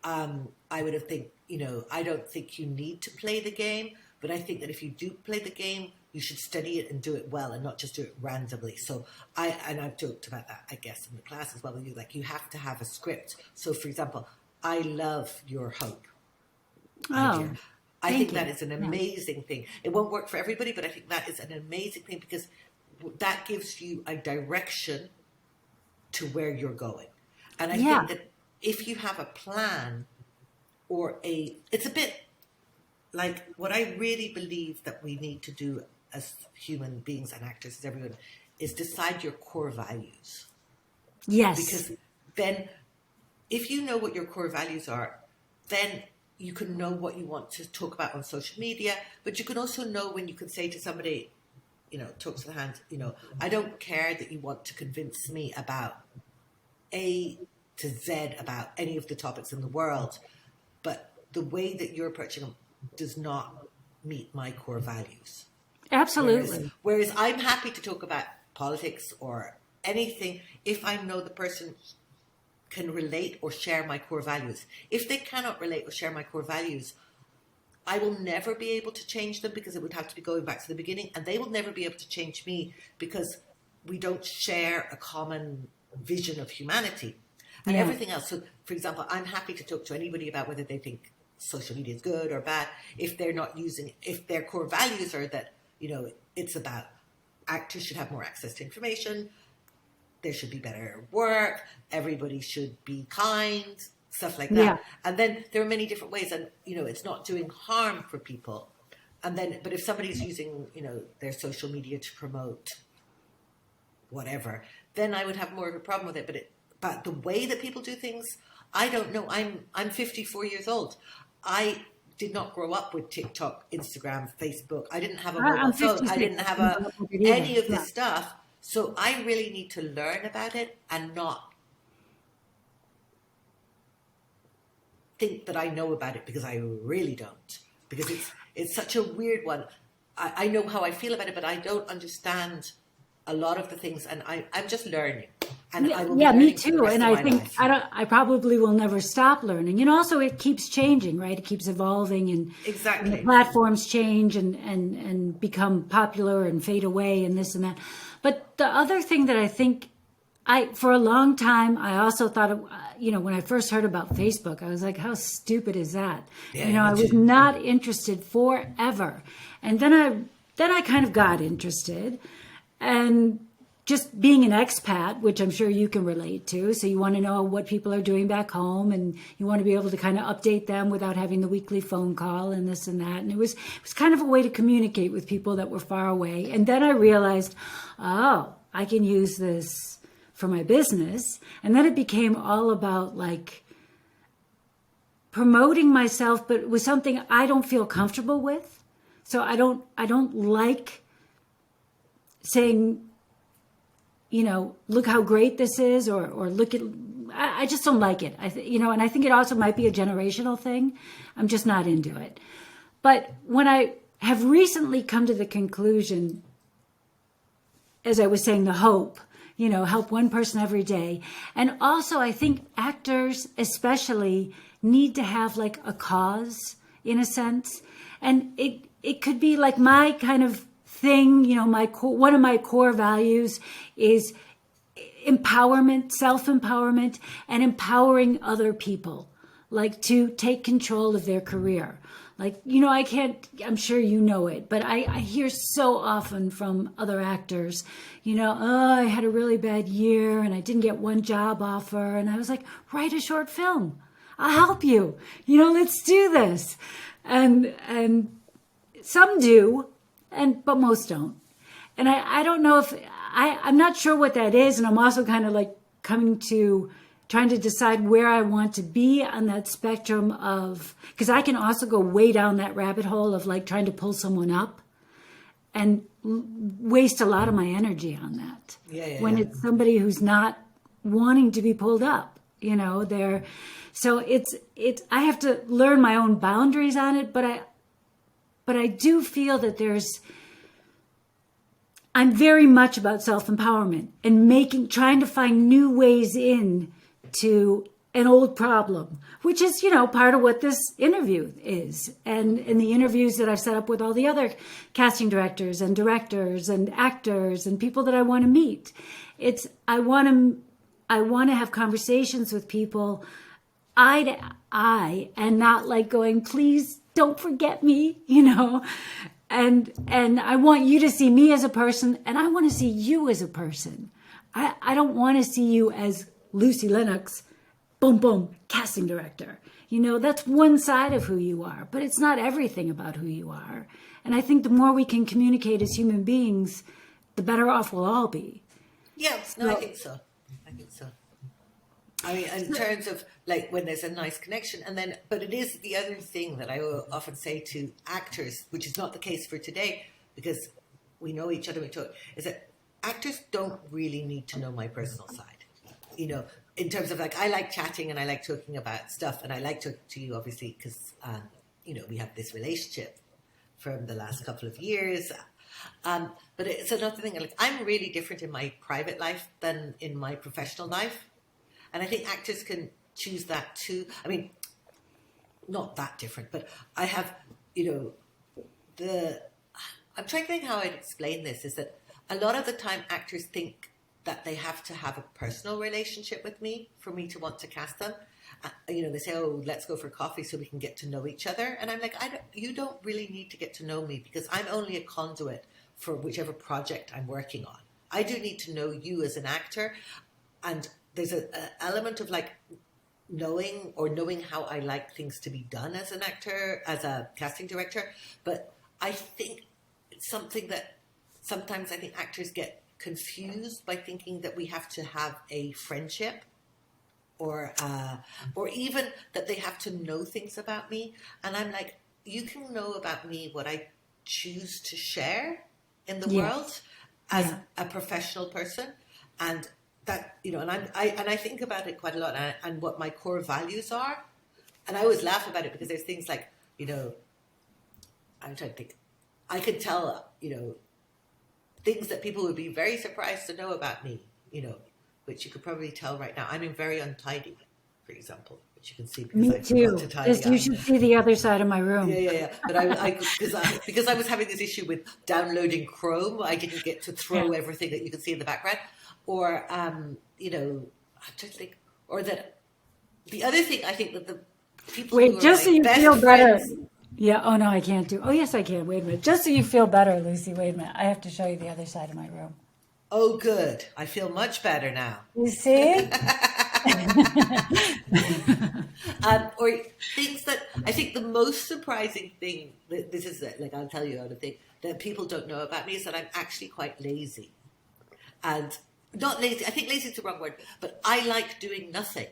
I would have think, you know, I don't think you need to play the game, but I think that if you do play the game, you should study it and do it well and not just do it randomly. So I've talked about that, I guess, in the class as well. You have to have a script. So for example, I love your hope idea. I think that is an amazing thing. It won't work for everybody, but I think that is an amazing thing, because that gives you a direction to where you're going. And I think that if you have a plan it's a bit like what I really believe that we need to do as human beings and actors, as everyone, is decide your core values. Yes. Because then if you know what your core values are, then you can know what you want to talk about on social media, but you can also know when you can say to somebody, you know, talk to the hand, you know, I don't care that you want to convince me about A to Z about any of the topics in the world, but the way that you're approaching them does not meet my core values. Absolutely. Whereas I'm happy to talk about politics or anything if I know the person can relate or share my core values. If they cannot relate or share my core values, I will never be able to change them, because it would have to be going back to the beginning, and they will never be able to change me because we don't share a common vision of humanity and everything else. So, for example, I'm happy to talk to anybody about whether they think social media is good or bad if they're not using, if their core values are that, you know, it's about actors should have more access to information, there should be better work, everybody should be kind, stuff like that. And then there are many different ways, and, you know, it's not doing harm for people. And then, but if somebody's using, you know, their social media to promote whatever, then I would have more of a problem with it. But the way that people do things, I don't know. I'm 54 years old. I did not grow up with TikTok, Instagram, Facebook. I didn't have a mobile phone. I didn't have any of this stuff. So I really need to learn about it and not think that I know about it, because I really don't. Because it's such a weird one. I know how I feel about it, but I don't understand a lot of the things, and I'm just learning. And I will be me too. And I think I probably will never stop learning. And also it keeps changing, right? It keeps evolving, and exactly. And the platforms change and become popular and fade away and this and that. But the other thing that I think for a long time, I also thought, you know, when I first heard about Facebook, I was like, how stupid is that? Yeah, you know, I was not interested forever. And then I kind of got interested, and just being an expat, which I'm sure you can relate to. So you want to know what people are doing back home, and you want to be able to kind of update them without having the weekly phone call and this and that. And it was kind of a way to communicate with people that were far away. And then I realized, oh, I can use this for my business. And then it became all about like promoting myself, but with something I don't feel comfortable with. So I don't like saying, look how great this is, or look at, I just don't like it. And I think it also might be a generational thing. I'm just not into it. But when I have recently come to the conclusion, as I was saying, the hope, help one person every day. And also I think actors especially need to have like a cause in a sense. And it could be like my kind of thing, one of my core values is empowerment, self-empowerment, and empowering other people, like to take control of their career. Like, I'm sure you know it, but I hear so often from other actors, oh, I had a really bad year and I didn't get one job offer. And I was like, write a short film. I'll help you. Let's do this. And some do, but most don't. And I don't know if, I'm not sure what that is. And I'm also kind of like trying to decide where I want to be on that spectrum of, because I can also go way down that rabbit hole of like trying to pull someone up and waste a lot of my energy on that. When it's somebody who's not wanting to be pulled up, so I have to learn my own boundaries on it, but I do feel that I'm very much about self-empowerment and trying to find new ways in to an old problem, which is, part of what this interview is. And in the interviews that I've set up with all the other casting directors and actors and people that I want to meet, I want to have conversations with people eye to eye and not like going, please don't forget me, And I want you to see me as a person, and I want to see you as a person. I don't want to see you as Luci Lenox, boom, boom, casting director. That's one side of who you are, but it's not everything about who you are. And I think the more we can communicate as human beings, the better off we'll all be. Yes, no, I think so. I mean, in terms of like when there's a nice connection, but it is the other thing that I will often say to actors, which is not the case for today, because we know each other, is that actors don't really need to know my personal side. In terms of like, I like chatting and I like talking about stuff, and I like talking to you obviously because, we have this relationship from the last couple of years. But it's another thing, like I'm really different in my private life than in my professional life. And I think actors can choose that too. I mean, not that different, but I have, I'm trying to think how I'd explain this, is that a lot of the time actors think that they have to have a personal relationship with me for me to want to cast them. They say, oh, let's go for coffee so we can get to know each other. And I'm like, you don't really need to get to know me because I'm only a conduit for whichever project I'm working on. I do need to know you as an actor. And there's an element of like knowing how I like things to be done as an actor, as a casting director. But I think it's something that sometimes I think actors get confused by thinking that we have to have a friendship or even that they have to know things about me. And I'm like, you can know about me what I choose to share in the world as a professional person. And that, and I think about it quite a lot and what my core values are. And I always laugh about it because there's things like, I'm trying to think, I could tell, things that people would be very surprised to know about me, which you could probably tell right now. I'm very untidy, for example, which you can see because me I too. forgot to tidy You should see the other side of my room. Yeah. But because I was having this issue with downloading Chrome, I didn't get to throw everything that you can see in the background. Or, I'm trying to think, or that the other thing I think that the people who are just so you best feel better. friends, Yeah. Oh no, I can't do. Oh yes, I can. Wait a minute. Just so you feel better, Lucy. Wait a minute. I have to show you the other side of my room. Oh, good. I feel much better now. You see? Or things that I think the most surprising thing. This is like I'll tell you another thing that people don't know about me is that I'm actually quite lazy, and not lazy. I think lazy is the wrong word, but I like doing nothing.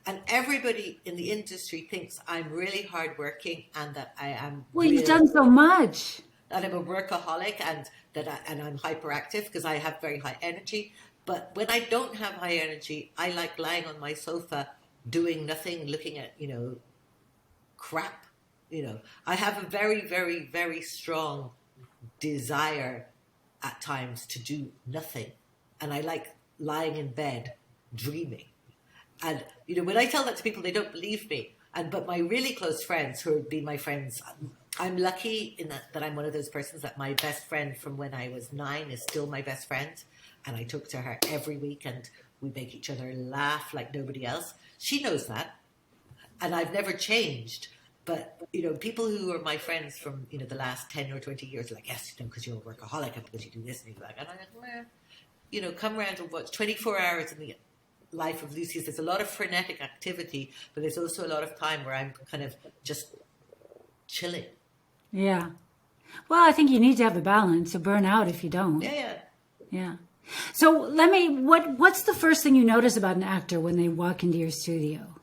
And everybody in the industry thinks I'm really hardworking and that I am Well, you've done so much. that I'm a workaholic and and I'm hyperactive because I have very high energy. But when I don't have high energy, I like lying on my sofa doing nothing, looking at, crap. I have a very, very, very strong desire at times to do nothing. And I like lying in bed dreaming. And when I tell that to people, they don't believe me. But my really close friends, who have been my friends, I'm lucky in that I'm one of those persons that my best friend from when I was 9 is still my best friend, and I talk to her every week, and we make each other laugh like nobody else. She knows that, and I've never changed. But people who are my friends from the last 10 or 20 years are like, yes, because you're a workaholic and because you do this and you do that. And I'm like, come around and watch 24 hours in the life of Lucy. There's a lot of frenetic activity, but there's also a lot of time where I'm kind of just chilling. Yeah. Well, I think you need to have a balance to burn out if you don't. Yeah. So what's the first thing you notice about an actor when they walk into your studio?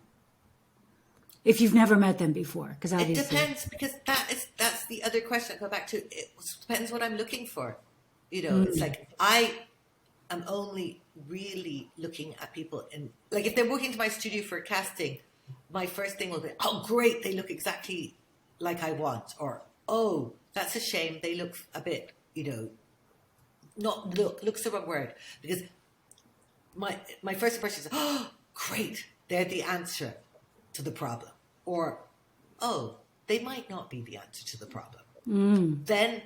If you've never met them before, because obviously it depends, because that's the other question I go back to. It depends what I'm looking for. It's like I am only really looking at people in, like, if they're walking to my studio for a casting, my first thing will be, oh great, they look exactly like I want, or oh, that's a shame, they look a bit, looks the wrong word, because my first impression is, oh great, they're the answer to the problem, or oh, they might not be the answer to the problem. Then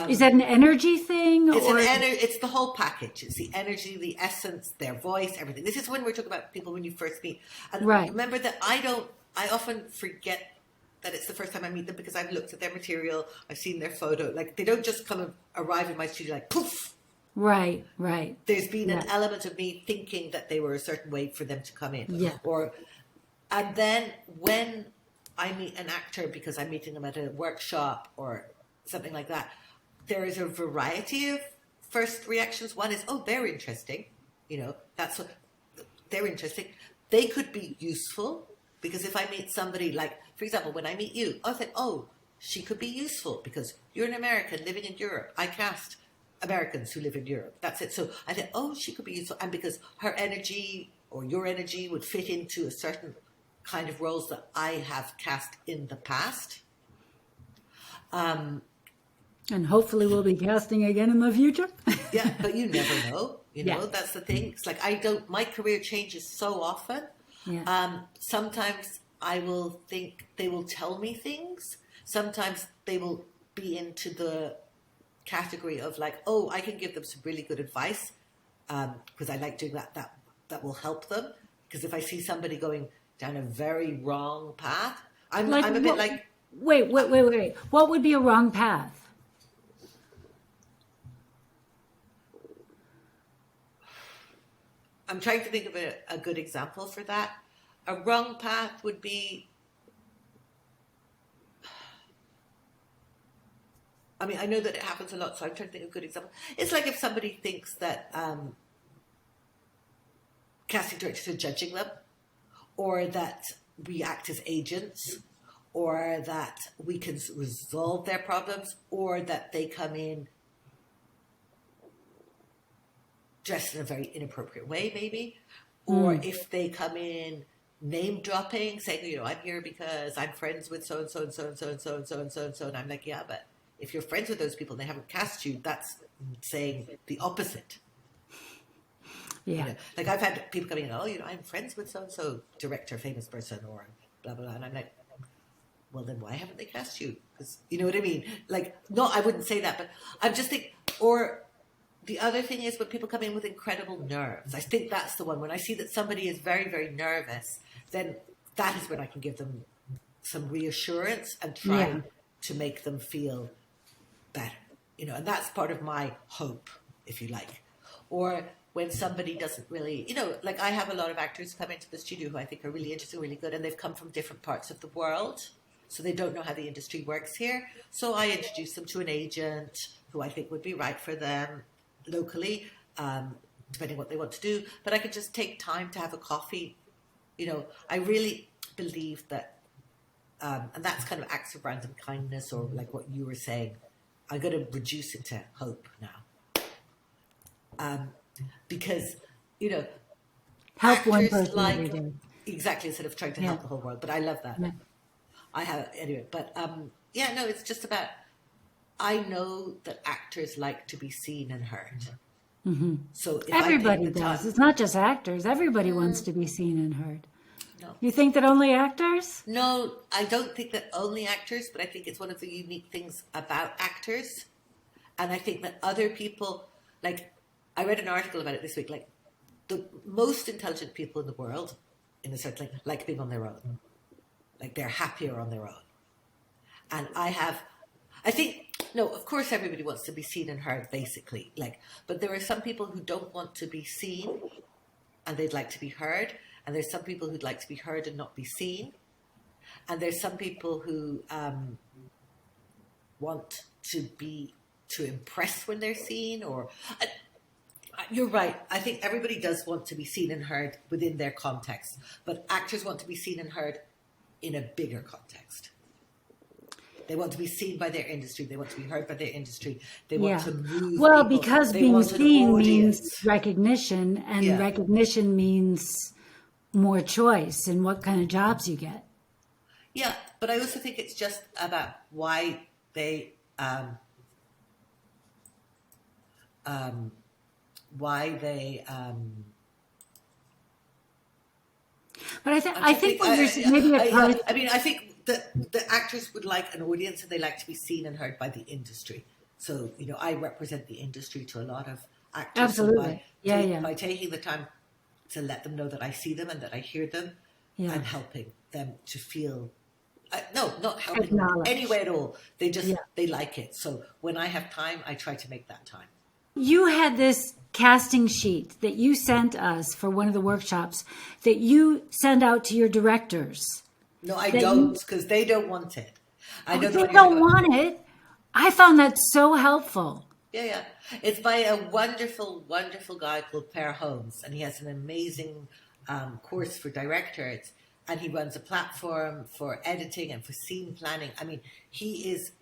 is that an energy thing? It's the whole package. It's the energy, the essence, their voice, everything. This is when we're talking about people when you first meet. And remember that I often forget that it's the first time I meet them, because I've looked at their material, I've seen their photo. Like, they don't just come and arrive in my studio like poof. Right. There's been an element of me thinking that they were a certain way for them to come in. Yeah. And then when I meet an actor because I'm meeting them at a workshop or something like that, there is a variety of first reactions. One is, oh, they're interesting. That's what they're interesting. They could be useful, because if I meet somebody, like, for example, when I meet you, I think, oh, she could be useful because you're an American living in Europe. I cast Americans who live in Europe. That's it. So I think, oh, she could be useful. And because her energy or your energy would fit into a certain kind of roles that I have cast in the past. And hopefully we'll be casting again in the future. Yeah, but you never know. That's the thing. It's like, my career changes so often. Yeah. Sometimes I will think they will tell me things. Sometimes they will be into the category of like, oh, I can give them some really good advice, because I like doing that. That will help them. Because if I see somebody going down a very wrong path, I'm a bit like... Wait. What would be a wrong path? I'm trying to think of a good example for that. A wrong path would be... I mean, I know that it happens a lot, so I'm trying to think of a good example. It's like if somebody thinks that casting directors are judging them, or that we act as agents, or that we can resolve their problems, or that they come in dressed in a very inappropriate way, maybe, or if they come in name dropping, saying, I'm here because I'm friends with so and so and so and so and so and so and so and so, and I'm like, yeah, but if you're friends with those people and they haven't cast you, that's saying the opposite. Yeah. Like, I've had people coming in, oh, I'm friends with so and so director, famous person, or blah blah blah, and I'm like, well, then why haven't they cast you? Because you know what I mean. Like, no, I wouldn't say that, but I'm just thinking, or. The other thing is when people come in with incredible nerves. I think that's the one. When I see that somebody is very, very nervous, then that is when I can give them some reassurance and try to make them feel better. And that's part of my hope, if you like. Or when somebody doesn't really, like, I have a lot of actors who come into the studio who I think are really interesting, really good, and they've come from different parts of the world. So they don't know how the industry works here. So I introduce them to an agent who I think would be right for them locally, depending what they want to do. But I could just take time to have a coffee I really believe that, and that's kind of acts of random kindness, or like what you were saying. I'm going to reduce it to hope now, because you know, Help one actors person every like day. exactly instead of trying to Yeah. help the whole world. But I love that. Yeah. I have anyway. But yeah, no, it's just about. I know that actors like to be seen and heard. So if I take Everybody the time, does. It's not just actors. Everybody wants to be seen and heard. no. You think that only actors? No, I don't think that only actors, but I think it's one of the unique things about actors. And I think that other people, like, I read an article about it this week, like, the most intelligent people in the world, in a sense, like being on their own. Like, they're happier on their own. And I think, no, of course everybody wants to be seen and heard, basically. Like, but there are some people who don't want to be seen and they'd like to be heard. And there's some people who'd like to be heard and not be seen. And there's some people who want to impress when they're seen, or you're right. I think everybody does want to be seen and heard within their context, but actors want to be seen and heard in a bigger context. They want to be seen by their industry. They want to be heard by their industry. They want to move Well, people. because They being want an seen means audience. recognition, and Yeah. recognition means more choice in what kind of jobs you get. Yeah, but I also think it's just about why they why they But I think what you're maybe I mean, I think that the actors would like an audience and they like to be seen and heard by the industry. So, I represent the industry to a lot of actors. Absolutely. So by taking the time to let them know that I see them and that I hear them, Yeah. I'm helping them to feel, no, not helping Acknowledge. any way at all. They just, they like it. So when I have time, I try to make that time. You had this casting sheet that you sent us for one of the workshops that you send out to your directors. No, I don't, because they don't want it. I They don't want it. I found that so helpful. Yeah. It's by a wonderful, wonderful guy called Per Holmes, and he has an amazing course for directors, and he runs a platform for editing and for scene planning. I mean, he's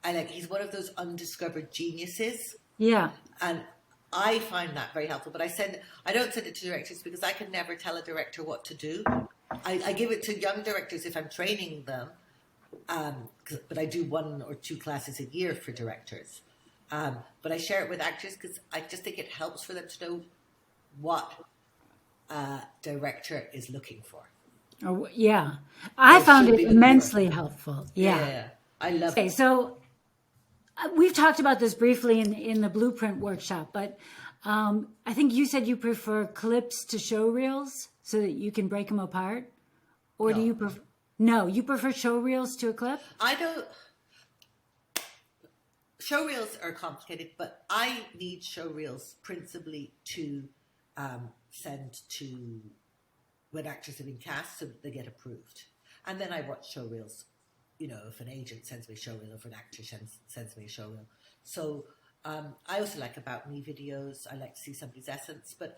one of those undiscovered geniuses. Yeah. And I find that very helpful. But I don't send it to directors because I can never tell a director what to do. I give it to young directors if I'm training them. But I do 1 or 2 classes a year for directors. But I share it with actors because I just think it helps for them to know what a director is looking for. Oh, yeah. I found it immensely helpful. Yeah. I love it. Okay, so we've talked about this briefly in the Blueprint workshop, but I think you said you prefer clips to show reels so that you can break them apart? Or do you prefer... No, you prefer show reels to a clip? I don't... Show reels are complicated, but I need show reels principally to send to when actors have been cast so that they get approved. And then I watch show reels, if an agent sends me a show reel, or if an actor sends me a show reel. So I also like about me videos. I like to see somebody's essence, but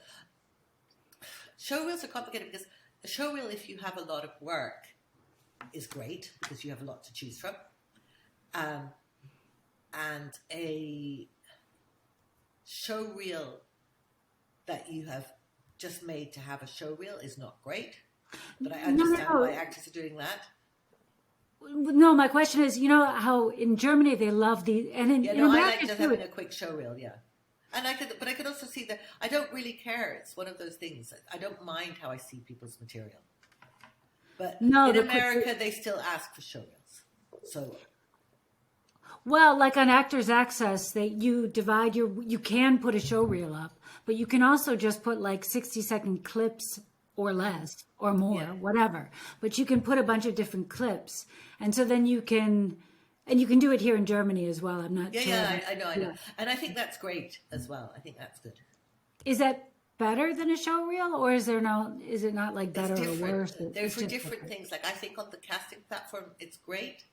show reels are complicated because a show reel, if you have a lot of work, is great because you have a lot to choose from. And a show reel that you have just made to have a show reel is not great. But I understand why actors are doing that. No, my question is, how in Germany they love the, and in America I like just having a quick show reel, And I could also see that I don't really care. It's one of those things. I don't mind how I see people's material. But in America, they still ask for show reels. So, well, like on Actors Access, you can put a show reel up, but you can also just put like 60-second clips or less or more, whatever. But you can put a bunch of different clips, and so then you can do it here in Germany as well. I'm not sure. Yeah, I know, and I think that's great as well. I think that's good. Is that better than a show reel, or is it not like better or worse? They're for different things. Like I think on the casting platform, it's great.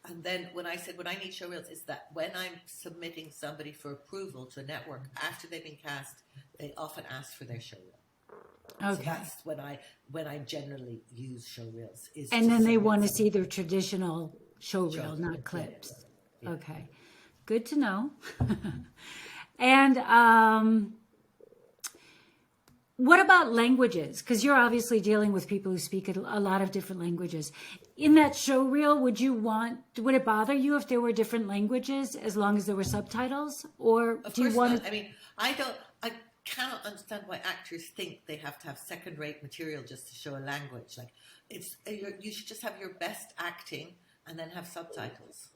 And then when I need show reels, is that when I'm submitting somebody for approval to a network after they've been cast, they often ask for their show reel. So Okay. that's when I generally use showreels. And then they want to send see their traditional showreel, show- not clips. Yeah. Okay. Good to know. And what about languages? Because you're obviously dealing with people who speak a lot of different languages. In that showreel, would it bother you if there were different languages as long as there were subtitles? Or Of do you course want not. to? I mean, I cannot understand why actors think they have to have second-rate material just to show a language. Like, you should just have your best acting and then have subtitles.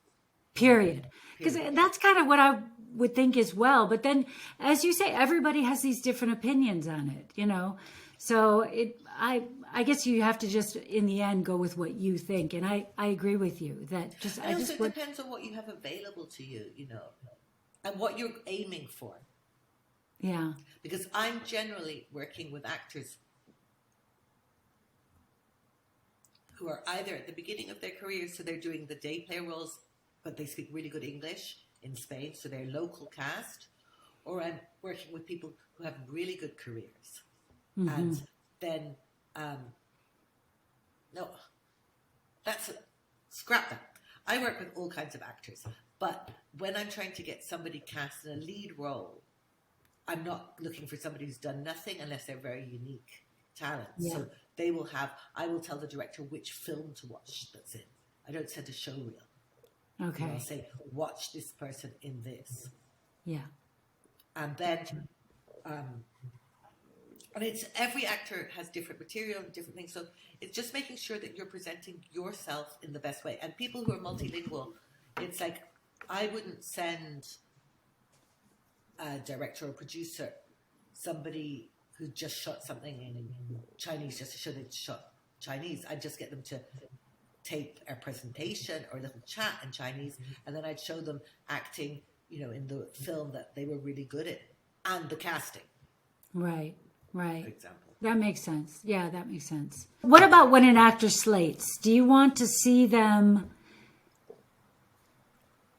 Period. Because Period. that's kind of what I would think as well. But then, as you say, everybody has these different opinions on it, you know? So I guess you have to just, in the end, go with what you think. And I agree with you that just, And also, it depends on what you have available to you, you know, and what you're aiming for. yeah. Because I'm generally working with actors who are either at the beginning of their careers, so they're doing the day player roles, but they speak really good English in Spain, so they're local cast, or I'm working with people who have really good careers. And then, no, scrap that. I work with all kinds of actors, but when I'm trying to get somebody cast in a lead role, I'm not looking for somebody who's done nothing unless they're very unique talent. Yeah. So I will tell the director which film to watch that's in. I don't send a showreel. Okay. I'll say, watch this person in this. Yeah. And then, and it's every actor has different material and different things. So it's just making sure that you're presenting yourself in the best way. And people who are multilingual, it's like, I wouldn't send a director or producer somebody who just shot something in Chinese just to show they shot Chinese. I'd just get them to tape a presentation or a little chat in Chinese, and then I'd show them acting, you know, in the film that they were really good at, and the casting, Right. for Right. example. That makes sense. Yeah, that makes sense. What about when an actor slates? Do you want to see them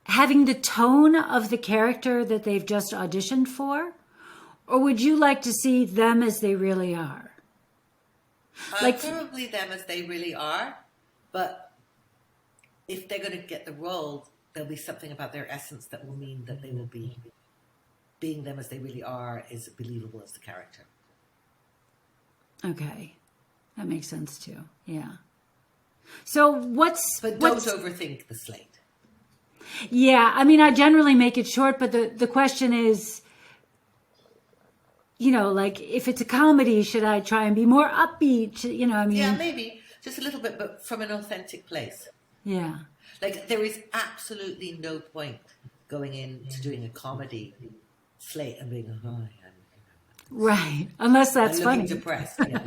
having the tone of the character that they've just auditioned for? Or would you like to see them as they really are? Probably them as they really are, but if they're going to get the role, there'll be something about their essence that will mean that they will be being them as they really are is believable as the character. Okay. That makes sense too. Yeah. So But don't overthink the slate. Yeah, I mean, I generally make it short, but the question is, you know, like if it's a comedy, should I try and be more upbeat? You know, I mean, Yeah, maybe just a little bit, but from an authentic place. yeah, Like, there is absolutely no point going into doing a comedy slate and being, oh, right. Unless that's I'm funny, looking depressed. Yeah,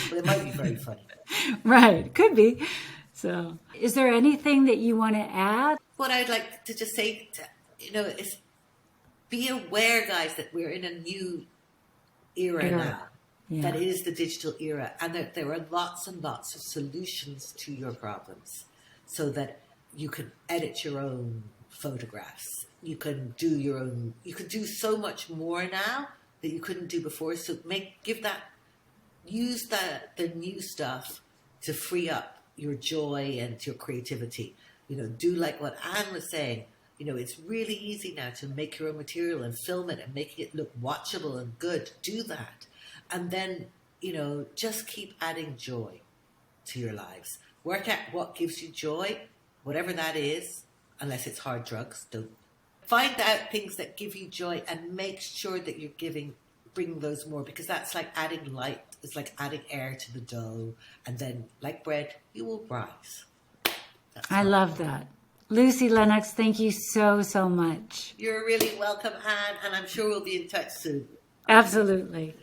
but it might be very funny. right? Could be. So, is there anything that you want to add? What I'd like to just say, is be aware, guys, that we're in a new era now. Yeah. That is the digital era, and that there are lots and lots of solutions to your problems, so that you can edit your own photographs. You can do your own. You can do so much more now that you couldn't do before. So use the new stuff to free up your joy and your creativity. You know, do like what Anne was saying. You know, it's really easy now to make your own material and film it and making it look watchable and good. Do that. And then, you know, just keep adding joy to your lives. Work out what gives you joy, whatever that is, unless it's hard drugs. Don't. Find out things that give you joy and make sure that you're bring those more, because that's like adding light. It's like adding air to the dough. And then, like bread, you will rise. I love that. Luci Lenox, thank you so, so much. You're really welcome, Anne, and I'm sure we'll be in touch soon. Absolutely.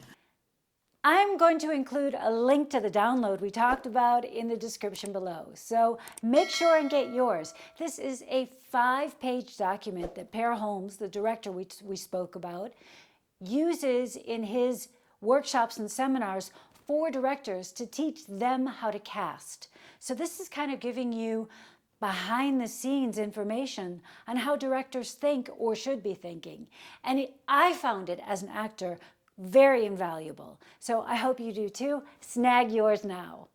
I'm going to include a link to the download we talked about in the description below. So make sure and get yours. This is a 5-page document that Per Holmes, the director we spoke about, uses in his workshops and seminars for directors to teach them how to cast. So this is kind of giving you behind the scenes information on how directors think or should be thinking. And I found it as an actor Very invaluable. So I hope you do too. Snag yours now.